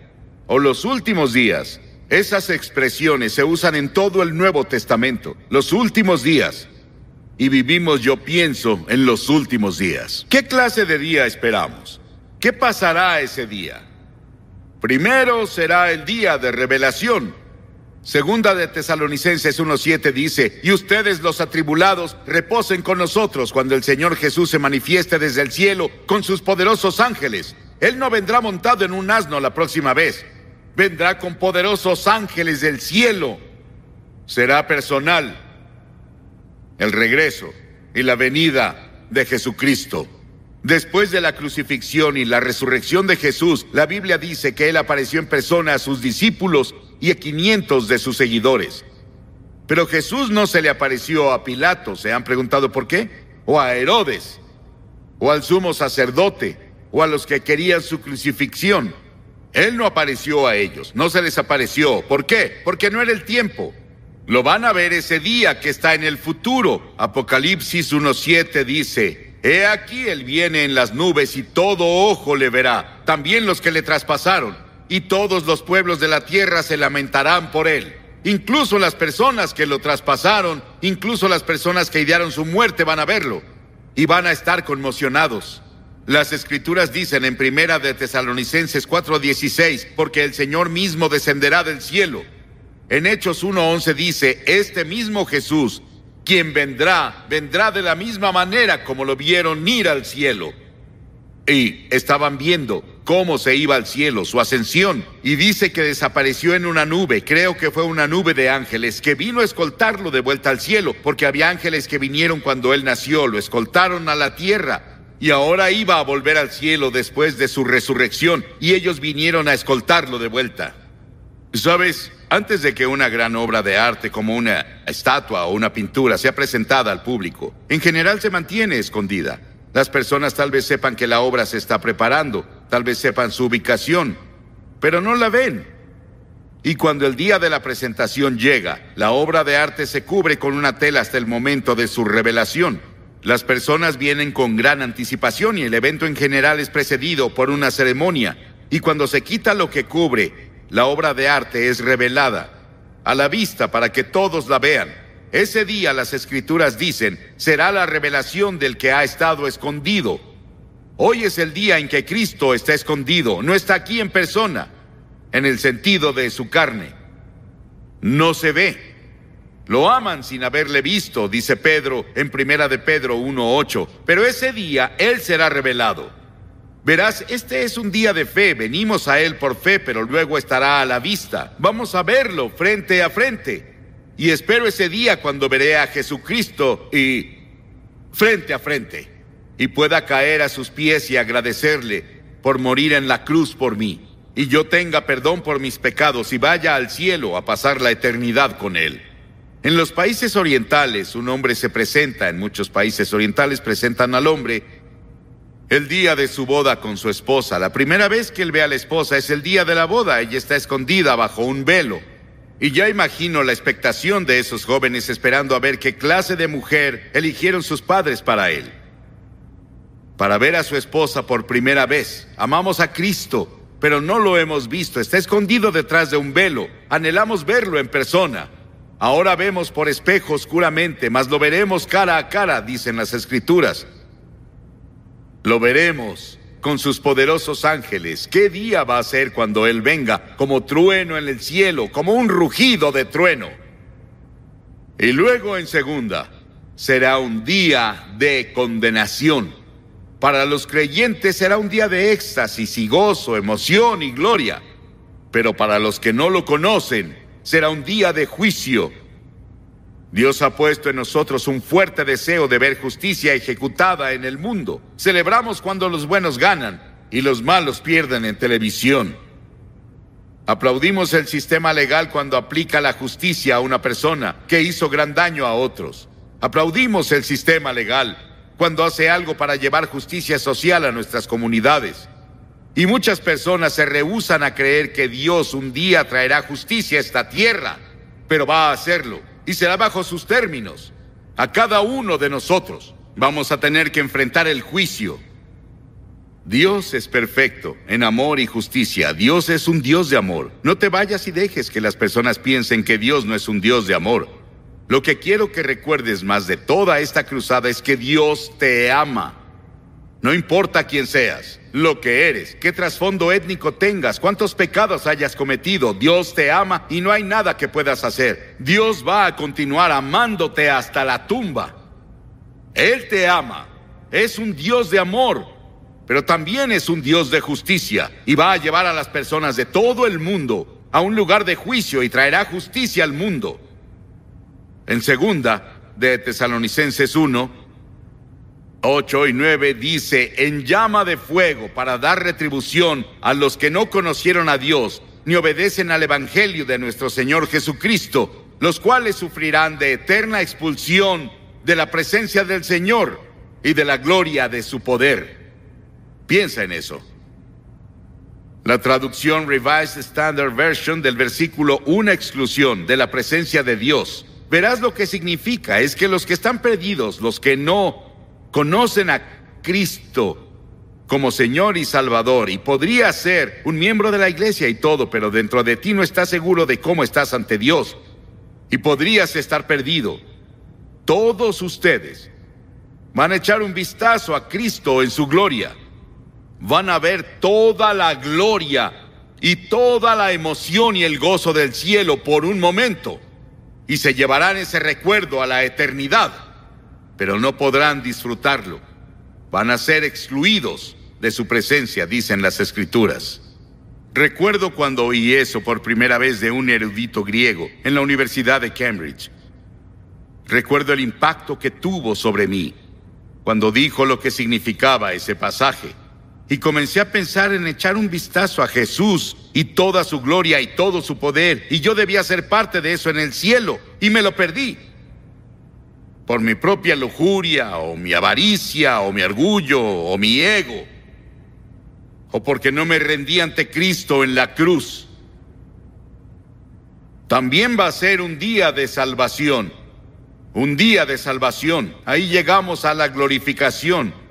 o los últimos días. Esas expresiones se usan en todo el Nuevo Testamento, los últimos días. Y vivimos, yo pienso, en los últimos días. ¿Qué clase de día esperamos? ¿Qué pasará ese día? Primero será el día de revelación. Segunda de Tesalonicenses 1:7 dice: y ustedes los atribulados reposen con nosotros cuando el Señor Jesús se manifieste desde el cielo con sus poderosos ángeles. Él no vendrá montado en un asno la próxima vez. Vendrá con poderosos ángeles del cielo. Será personal el regreso y la venida de Jesucristo. Después de la crucifixión y la resurrección de Jesús, la Biblia dice que Él apareció en persona a sus discípulos y a 500 de sus seguidores. Pero Jesús no se le apareció a Pilato, ¿se han preguntado por qué? O a Herodes, o al sumo sacerdote, o a los que querían su crucifixión. Él no apareció a ellos, no se les apareció. ¿Por qué? Porque no era el tiempo. Lo van a ver ese día que está en el futuro. Apocalipsis 1:7 dice: he aquí él viene en las nubes y todo ojo le verá, también los que le traspasaron, y todos los pueblos de la tierra se lamentarán por él. Incluso las personas que lo traspasaron, incluso las personas que idearon su muerte van a verlo y van a estar conmocionados. Las Escrituras dicen en Primera de Tesalonicenses 4:16: porque el Señor mismo descenderá del cielo. En Hechos 1:11 dice: este mismo Jesús, quien vendrá de la misma manera como lo vieron ir al cielo. Y estaban viendo cómo se iba al cielo, su ascensión, y dice que desapareció en una nube. Creo que fue una nube de ángeles que vino a escoltarlo de vuelta al cielo, porque había ángeles que vinieron cuando él nació, lo escoltaron a la tierra, y ahora iba a volver al cielo después de su resurrección, y ellos vinieron a escoltarlo de vuelta. ¿Sabes? Antes de que una gran obra de arte como una estatua o una pintura sea presentada al público, en general se mantiene escondida. Las personas tal vez sepan que la obra se está preparando, tal vez sepan su ubicación, pero no la ven. Y cuando el día de la presentación llega, la obra de arte se cubre con una tela hasta el momento de su revelación. Las personas vienen con gran anticipación y el evento en general es precedido por una ceremonia. Y cuando se quita lo que cubre, la obra de arte es revelada a la vista para que todos la vean. Ese día, las Escrituras dicen, será la revelación del que ha estado escondido. Hoy es el día en que Cristo está escondido, no está aquí en persona, en el sentido de su carne. No se ve. Lo aman sin haberle visto, dice Pedro en Primera de Pedro 1:8. Pero ese día Él será revelado. Verás, este es un día de fe, venimos a Él por fe, pero luego estará a la vista. Vamos a verlo frente a frente. Y espero ese día cuando veré a Jesucristo y frente a frente, y pueda caer a sus pies y agradecerle por morir en la cruz por mí, y yo tenga perdón por mis pecados y vaya al cielo a pasar la eternidad con Él. En los países orientales, un hombre se presenta, en muchos países orientales presentan al hombre el día de su boda con su esposa. La primera vez que él ve a la esposa es el día de la boda. Ella está escondida bajo un velo. Y ya imagino la expectación de esos jóvenes esperando a ver qué clase de mujer eligieron sus padres para él. Para ver a su esposa por primera vez. Amamos a Cristo, pero no lo hemos visto. Está escondido detrás de un velo. Anhelamos verlo en persona. Ahora vemos por espejo oscuramente, mas lo veremos cara a cara, dicen las Escrituras. Lo veremos con sus poderosos ángeles. ¿Qué día va a ser cuando Él venga? Como trueno en el cielo, como un rugido de trueno. Y luego en segunda, será un día de condenación. Para los creyentes será un día de éxtasis y gozo, emoción y gloria. Pero para los que no lo conocen, será un día de juicio. Dios ha puesto en nosotros un fuerte deseo de ver justicia ejecutada en el mundo. Celebramos cuando los buenos ganan y los malos pierden en televisión. Aplaudimos el sistema legal cuando aplica la justicia a una persona que hizo gran daño a otros. Aplaudimos el sistema legal cuando hace algo para llevar justicia social a nuestras comunidades. Y muchas personas se rehúsan a creer que Dios un día traerá justicia a esta tierra, pero va a hacerlo. Y será bajo sus términos. A cada uno de nosotros vamos a tener que enfrentar el juicio. Dios es perfecto en amor y justicia. Dios es un Dios de amor. No te vayas y dejes que las personas piensen que Dios no es un Dios de amor. Lo que quiero que recuerdes más de toda esta cruzada es que Dios te ama. No importa quién seas, lo que eres, qué trasfondo étnico tengas, cuántos pecados hayas cometido, Dios te ama y no hay nada que puedas hacer. Dios va a continuar amándote hasta la tumba. Él te ama. Es un Dios de amor, pero también es un Dios de justicia y va a llevar a las personas de todo el mundo a un lugar de juicio y traerá justicia al mundo. En segunda de Tesalonicenses 1, 8 y 9 dice: en llama de fuego para dar retribución a los que no conocieron a Dios ni obedecen al Evangelio de nuestro Señor Jesucristo, los cuales sufrirán de eterna expulsión de la presencia del Señor y de la gloria de su poder. Piensa en eso. La traducción Revised Standard Version del versículo, una exclusión de la presencia de Dios. Verás lo que significa. Es que los que están perdidos, los que no conocen a Cristo como Señor y Salvador, y podría ser un miembro de la iglesia y todo, pero dentro de ti no estás seguro de cómo estás ante Dios, y podrías estar perdido. Todos ustedes van a echar un vistazo a Cristo en su gloria. Van a ver toda la gloria y toda la emoción y el gozo del cielo por un momento, y se llevarán ese recuerdo a la eternidad, pero no podrán disfrutarlo. Van a ser excluidos de su presencia, dicen las Escrituras. Recuerdo cuando oí eso por primera vez de un erudito griego en la Universidad de Cambridge. Recuerdo el impacto que tuvo sobre mí cuando dijo lo que significaba ese pasaje. Y comencé a pensar en echar un vistazo a Jesús y toda su gloria y todo su poder. Y yo debía ser parte de eso en el cielo, y me lo perdí. Por mi propia lujuria, o mi avaricia, o mi orgullo, o mi ego. O porque no me rendí ante Cristo en la cruz. También va a ser un día de salvación. Un día de salvación. Ahí llegamos a la glorificación.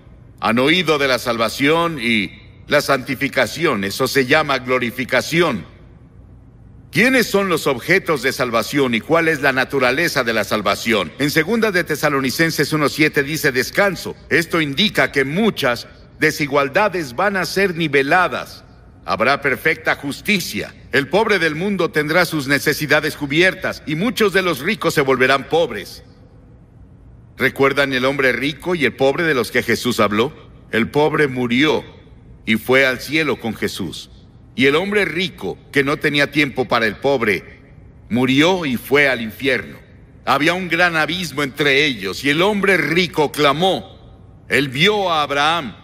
Han oído de la salvación y la santificación. Eso se llama glorificación. ¿Quiénes son los objetos de salvación y cuál es la naturaleza de la salvación? En 2 de Tesalonicenses 1:7 dice descanso. Esto indica que muchas desigualdades van a ser niveladas. Habrá perfecta justicia. El pobre del mundo tendrá sus necesidades cubiertas y muchos de los ricos se volverán pobres. ¿Recuerdan el hombre rico y el pobre de los que Jesús habló? El pobre murió y fue al cielo con Jesús. Y el hombre rico, que no tenía tiempo para el pobre, murió y fue al infierno. Había un gran abismo entre ellos y el hombre rico clamó. Él vio a Abraham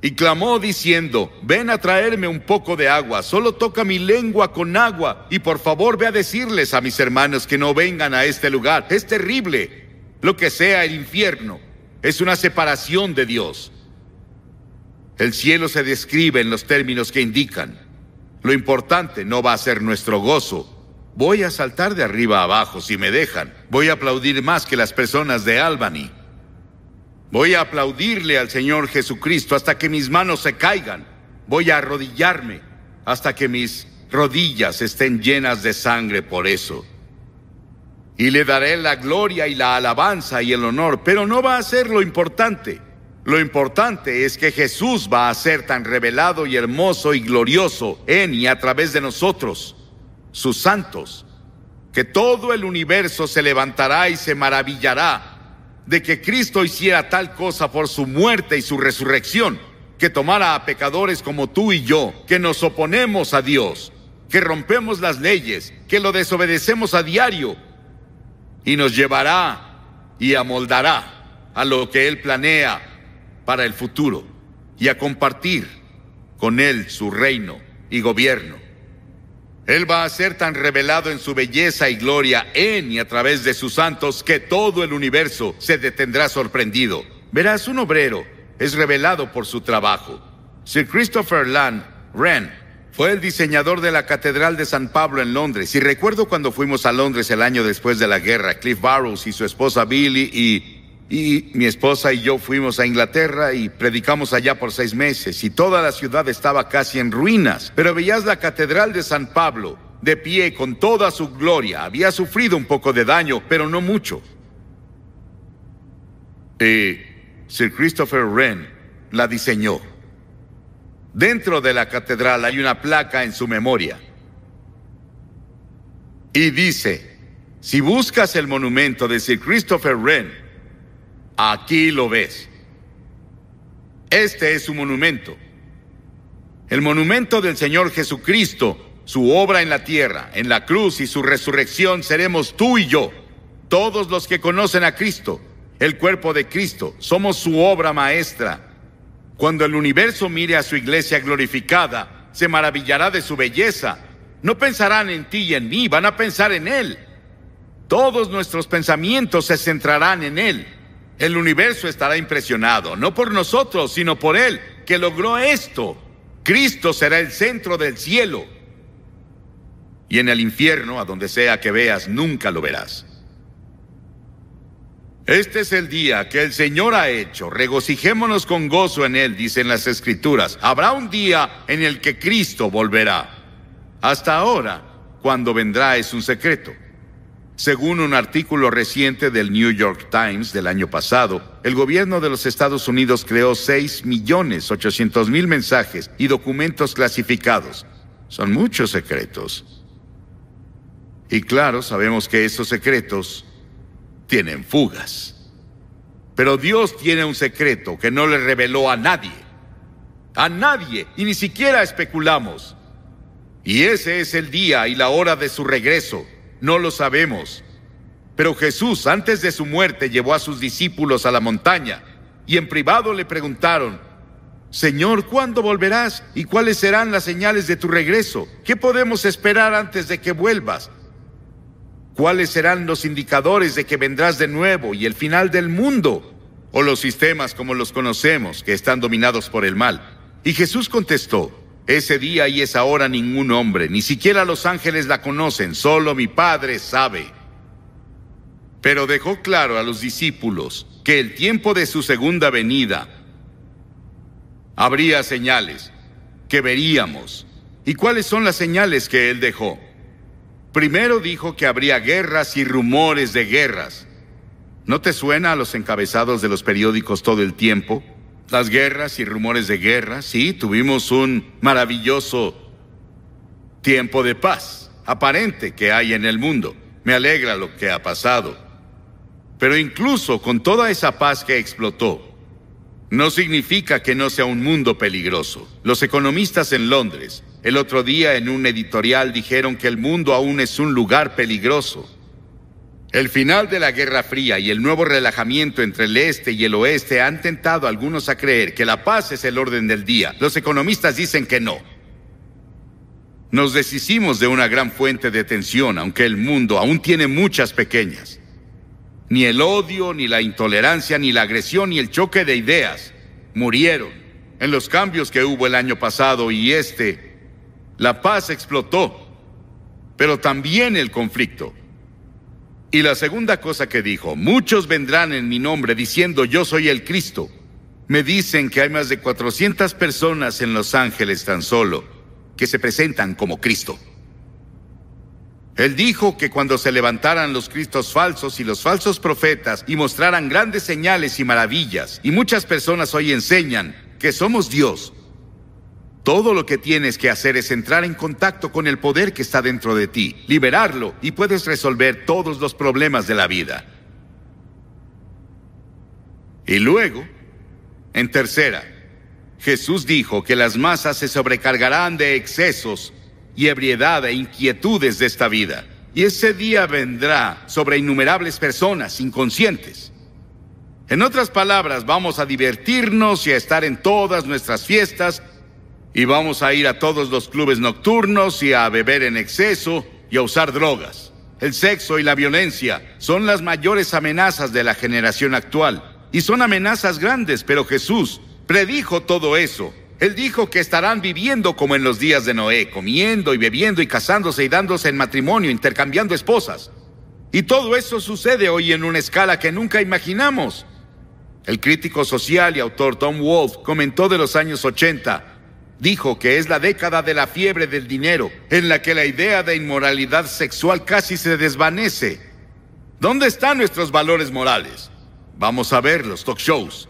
y clamó diciendo: ven a traerme un poco de agua, solo toca mi lengua con agua y por favor ve a decirles a mis hermanos que no vengan a este lugar. Es terrible. Lo que sea el infierno es una separación de Dios. El cielo se describe en los términos que indican. Lo importante no va a ser nuestro gozo. Voy a saltar de arriba a abajo si me dejan. Voy a aplaudir más que las personas de Albany. Voy a aplaudirle al Señor Jesucristo hasta que mis manos se caigan. Voy a arrodillarme hasta que mis rodillas estén llenas de sangre por eso. Y le daré la gloria y la alabanza y el honor, pero no va a ser lo importante. Lo importante es que Jesús va a ser tan revelado y hermoso y glorioso en y a través de nosotros, sus santos, que todo el universo se levantará y se maravillará de que Cristo hiciera tal cosa por su muerte y su resurrección, que tomara a pecadores como tú y yo, que nos oponemos a Dios, que rompemos las leyes, que lo desobedecemos a diario, y nos llevará y amoldará a lo que Él planea para el futuro y a compartir con Él su reino y gobierno. Él va a ser tan revelado en su belleza y gloria en y a través de sus santos que todo el universo se detendrá sorprendido. Verás, un obrero es revelado por su trabajo. Sir Christopher Wren fue el diseñador de la Catedral de San Pablo en Londres. Y recuerdo cuando fuimos a Londres el año después de la guerra. Cliff Barrows y su esposa Billy y mi esposa y yo fuimos a Inglaterra y predicamos allá por 6 meses. Y toda la ciudad estaba casi en ruinas. Pero veías la Catedral de San Pablo de pie con toda su gloria. Había sufrido un poco de daño, pero no mucho. Sir Christopher Wren la diseñó. Dentro de la catedral hay una placa en su memoria. Y dice, si buscas el monumento de Sir Christopher Wren, aquí lo ves. Este es su monumento. El monumento del Señor Jesucristo, su obra en la tierra, en la cruz y su resurrección seremos tú y yo. Todos los que conocen a Cristo, el cuerpo de Cristo, somos su obra maestra. Cuando el universo mire a su iglesia glorificada, se maravillará de su belleza. No pensarán en ti y en mí, van a pensar en Él. Todos nuestros pensamientos se centrarán en Él. El universo estará impresionado, no por nosotros, sino por Él, que logró esto. Cristo será el centro del cielo. Y en el infierno, a donde sea que veas, nunca lo verás. Este es el día que el Señor ha hecho. Regocijémonos con gozo en Él, dicen las Escrituras. Habrá un día en el que Cristo volverá. Hasta ahora, cuando vendrá es un secreto. Según un artículo reciente del New York Times del año pasado, el gobierno de los Estados Unidos creó 6.800.000 mensajes y documentos clasificados. Son muchos secretos. Y claro, sabemos que esos secretos tienen fugas. Pero Dios tiene un secreto que no le reveló a nadie. A nadie, y ni siquiera especulamos. Y ese es el día y la hora de su regreso. No lo sabemos. Pero Jesús, antes de su muerte, llevó a sus discípulos a la montaña y en privado le preguntaron: Señor, ¿cuándo volverás? ¿Y cuáles serán las señales de tu regreso? ¿Qué podemos esperar antes de que vuelvas? ¿Cuáles serán los indicadores de que vendrás de nuevo y el final del mundo? O los sistemas como los conocemos, que están dominados por el mal. Y Jesús contestó: ese día y esa hora ningún hombre, ni siquiera los ángeles la conocen, solo mi Padre sabe. Pero dejó claro a los discípulos que el tiempo de su segunda venida habría señales que veríamos. ¿Y cuáles son las señales que Él dejó? Primero dijo que habría guerras y rumores de guerras. ¿No te suena a los encabezados de los periódicos todo el tiempo? Las guerras y rumores de guerra. Sí, tuvimos un maravilloso tiempo de paz aparente que hay en el mundo. Me alegra lo que ha pasado. Pero incluso con toda esa paz que explotó, no significa que no sea un mundo peligroso. Los economistas en Londres, el otro día en un editorial dijeron que el mundo aún es un lugar peligroso. El final de la Guerra Fría y el nuevo relajamiento entre el este y el oeste han tentado a algunos a creer que la paz es el orden del día. Los economistas dicen que no. Nos deshicimos de una gran fuente de tensión, aunque el mundo aún tiene muchas pequeñas. Ni el odio, ni la intolerancia, ni la agresión, ni el choque de ideas murieron en los cambios que hubo el año pasado y la paz explotó, pero también el conflicto. Y la segunda cosa que dijo: muchos vendrán en mi nombre diciendo yo soy el Cristo. Me dicen que hay más de 400 personas en Los Ángeles tan solo que se presentan como Cristo. Él dijo que cuando se levantaran los cristos falsos y los falsos profetas y mostraran grandes señales y maravillas, y muchas personas hoy enseñan que somos Dios, todo lo que tienes que hacer es entrar en contacto con el poder que está dentro de ti, liberarlo, y puedes resolver todos los problemas de la vida. Y luego, en tercera, Jesús dijo que las masas se sobrecargarán de excesos y ebriedad e inquietudes de esta vida. Y ese día vendrá sobre innumerables personas inconscientes. En otras palabras, vamos a divertirnos y a estar en todas nuestras fiestas, y vamos a ir a todos los clubes nocturnos y a beber en exceso y a usar drogas. El sexo y la violencia son las mayores amenazas de la generación actual. Y son amenazas grandes, pero Jesús predijo todo eso. Él dijo que estarán viviendo como en los días de Noé, comiendo y bebiendo y casándose y dándose en matrimonio, intercambiando esposas. Y todo eso sucede hoy en una escala que nunca imaginamos. El crítico social y autor Tom Wolfe comentó de los años 80. Dijo que es la década de la fiebre del dinero, en la que la idea de inmoralidad sexual casi se desvanece. ¿Dónde están nuestros valores morales? Vamos a ver los talk shows.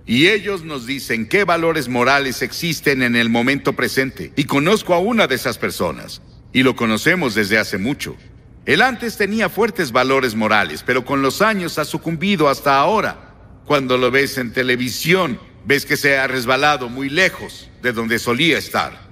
Y ellos nos dicen qué valores morales existen en el momento presente. Y conozco a una de esas personas, y lo conocemos desde hace mucho. Él antes tenía fuertes valores morales, pero con los años ha sucumbido hasta ahora. Cuando lo ves en televisión, ves que se ha resbalado muy lejos de donde solía estar.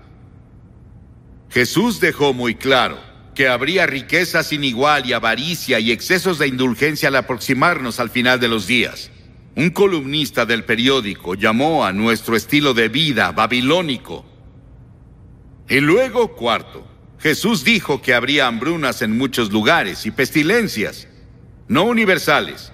Jesús dejó muy claro que habría riqueza sin igual y avaricia y excesos de indulgencia al aproximarnos al final de los días. Un columnista del periódico llamó a nuestro estilo de vida babilónico. Y luego, cuarto, Jesús dijo que habría hambrunas en muchos lugares y pestilencias, no universales,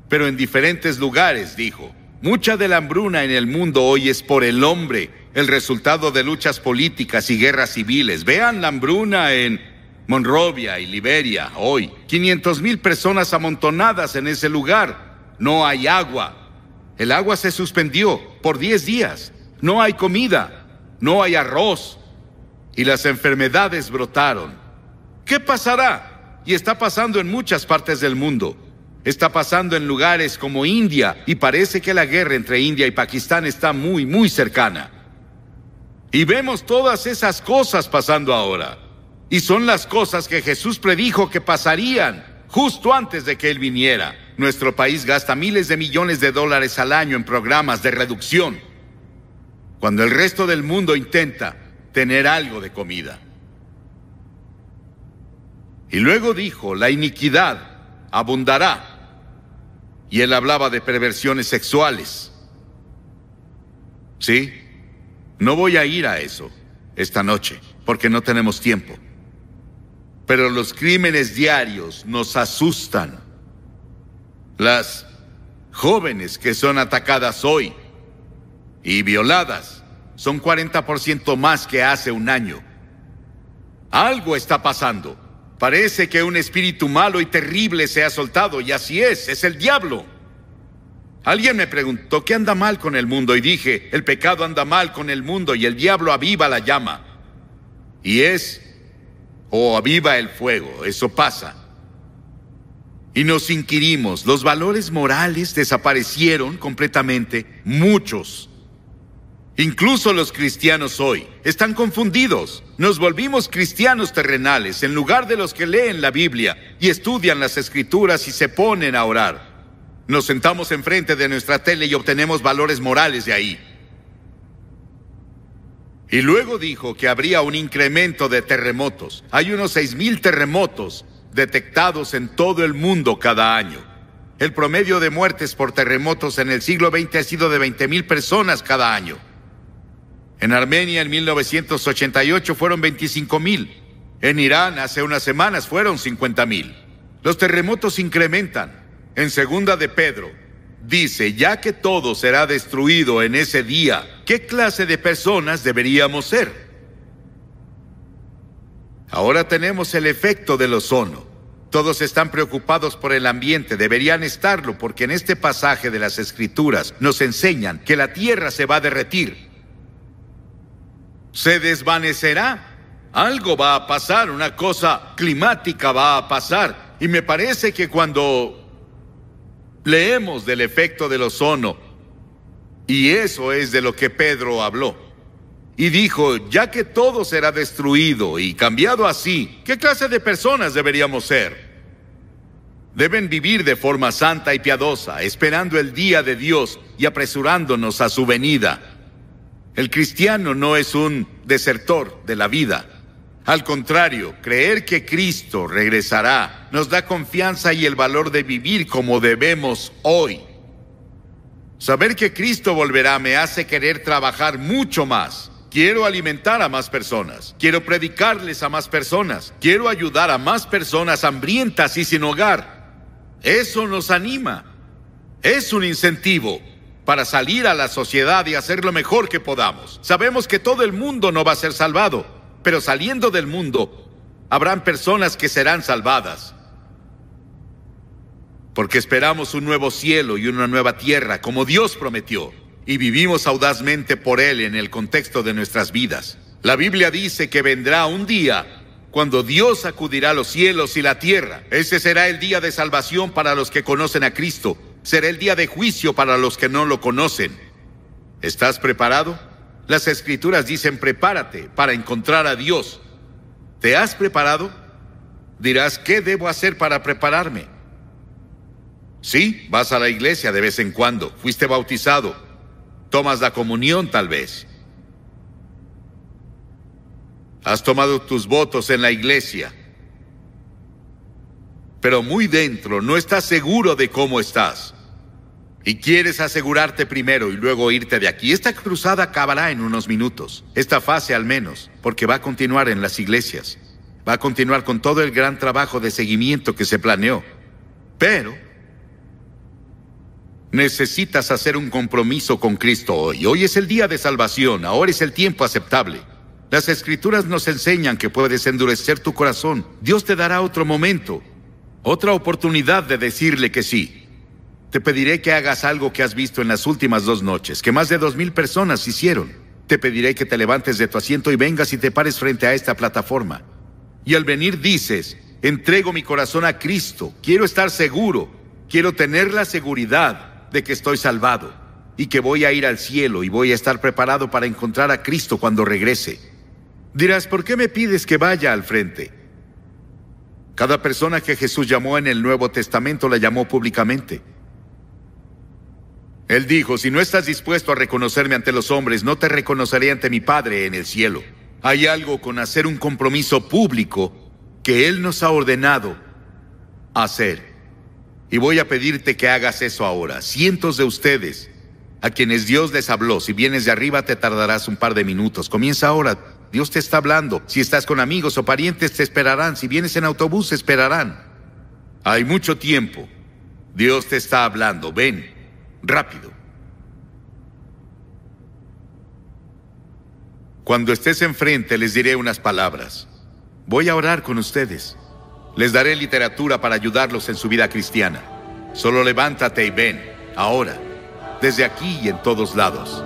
pero en diferentes lugares, dijo. Mucha de la hambruna en el mundo hoy es por el hombre, el resultado de luchas políticas y guerras civiles. Vean la hambruna en Monrovia y Liberia hoy. 500,000 personas amontonadas en ese lugar. No hay agua. El agua se suspendió por 10 días. No hay comida. No hay arroz. Y las enfermedades brotaron. ¿Qué pasará? Y está pasando en muchas partes del mundo. Está pasando en lugares como India, y parece que la guerra entre India y Pakistán está muy, muy cercana. Y vemos todas esas cosas pasando ahora. Y son las cosas que Jesús predijo que pasarían justo antes de que Él viniera. Nuestro país gasta miles de millones de dólares al año en programas de reducción, cuando el resto del mundo intenta tener algo de comida. Y luego dijo, la iniquidad abundará. Y Él hablaba de perversiones sexuales. ¿Sí? No voy a ir a eso esta noche, porque no tenemos tiempo. Pero los crímenes diarios nos asustan. Las jóvenes que son atacadas hoy y violadas son 40% más que hace un año. Algo está pasando. Parece que un espíritu malo y terrible se ha soltado, y así es el diablo. Alguien me preguntó, ¿qué anda mal con el mundo? Y dije, el pecado anda mal con el mundo y el diablo aviva la llama. Y aviva el fuego, eso pasa. Y nos inquirimos, los valores morales desaparecieron completamente, muchos. Incluso los cristianos hoy están confundidos. Nos volvimos cristianos terrenales en lugar de los que leen la Biblia y estudian las Escrituras y se ponen a orar. Nos sentamos enfrente de nuestra tele y obtenemos valores morales de ahí. Y luego dijo que habría un incremento de terremotos. Hay unos 6,000 terremotos detectados en todo el mundo cada año. El promedio de muertes por terremotos en el siglo XX ha sido de 20,000 personas cada año. En Armenia en 1988 fueron 25,000. En Irán hace unas semanas fueron 50,000. Los terremotos incrementan. En segunda de Pedro dice, ya que todo será destruido en ese día, ¿qué clase de personas deberíamos ser? Ahora tenemos el efecto del ozono. Todos están preocupados por el ambiente, deberían estarlo, porque en este pasaje de las Escrituras nos enseñan que la tierra se va a derretir. Se desvanecerá. Algo va a pasar, una cosa climática va a pasar. Y me parece que cuando leemos del efecto del ozono, y eso es de lo que Pedro habló, y dijo, ya que todo será destruido y cambiado así, ¿qué clase de personas deberíamos ser? Deben vivir de forma santa y piadosa, esperando el día de Dios y apresurándonos a su venida. El cristiano no es un desertor de la vida. Al contrario, creer que Cristo regresará nos da confianza y el valor de vivir como debemos hoy. Saber que Cristo volverá me hace querer trabajar mucho más. Quiero alimentar a más personas. Quiero predicarles a más personas. Quiero ayudar a más personas hambrientas y sin hogar. Eso nos anima. Es un incentivo para salir a la sociedad y hacer lo mejor que podamos. Sabemos que todo el mundo no va a ser salvado, pero saliendo del mundo, habrán personas que serán salvadas. Porque esperamos un nuevo cielo y una nueva tierra, como Dios prometió, y vivimos audazmente por Él en el contexto de nuestras vidas. La Biblia dice que vendrá un día cuando Dios sacudirá los cielos y la tierra. Ese será el día de salvación para los que conocen a Cristo. Será el día de juicio para los que no lo conocen. ¿Estás preparado? Las Escrituras dicen: prepárate para encontrar a Dios. ¿Te has preparado? Dirás: ¿qué debo hacer para prepararme? Sí, vas a la iglesia de vez en cuando. Fuiste bautizado. Tomas la comunión, tal vez. Has tomado tus votos en la iglesia. Pero muy dentro no estás seguro de cómo estás. Y quieres asegurarte primero y luego irte de aquí. Esta cruzada acabará en unos minutos. Esta fase al menos, porque va a continuar en las iglesias. Va a continuar con todo el gran trabajo de seguimiento que se planeó. Pero necesitas hacer un compromiso con Cristo hoy. Hoy es el día de salvación. Ahora es el tiempo aceptable. Las Escrituras nos enseñan que puedes endurecer tu corazón. Dios te dará otro momento, otra oportunidad de decirle que sí. Te pediré que hagas algo que has visto en las últimas 2 noches, que más de 2,000 personas hicieron. Te pediré que te levantes de tu asiento y vengas y te pares frente a esta plataforma. Y al venir dices: entrego mi corazón a Cristo, quiero estar seguro, quiero tener la seguridad de que estoy salvado y que voy a ir al cielo y voy a estar preparado para encontrar a Cristo cuando regrese. Dirás: ¿por qué me pides que vaya al frente? Cada persona que Jesús llamó en el Nuevo Testamento la llamó públicamente. Él dijo: si no estás dispuesto a reconocerme ante los hombres, no te reconoceré ante mi Padre en el cielo. Hay algo con hacer un compromiso público que Él nos ha ordenado hacer. Y voy a pedirte que hagas eso ahora. Cientos de ustedes, a quienes Dios les habló, si vienes de arriba te tardarás un par de minutos. Comienza ahora. Dios te está hablando. Si estás con amigos o parientes te esperarán. Si vienes en autobús esperarán. Hay mucho tiempo. Dios te está hablando. Ven, rápido. Cuando estés enfrente les diré unas palabras. Voy a orar con ustedes. Les daré literatura para ayudarlos en su vida cristiana. Solo levántate y ven, ahora, desde aquí y en todos lados.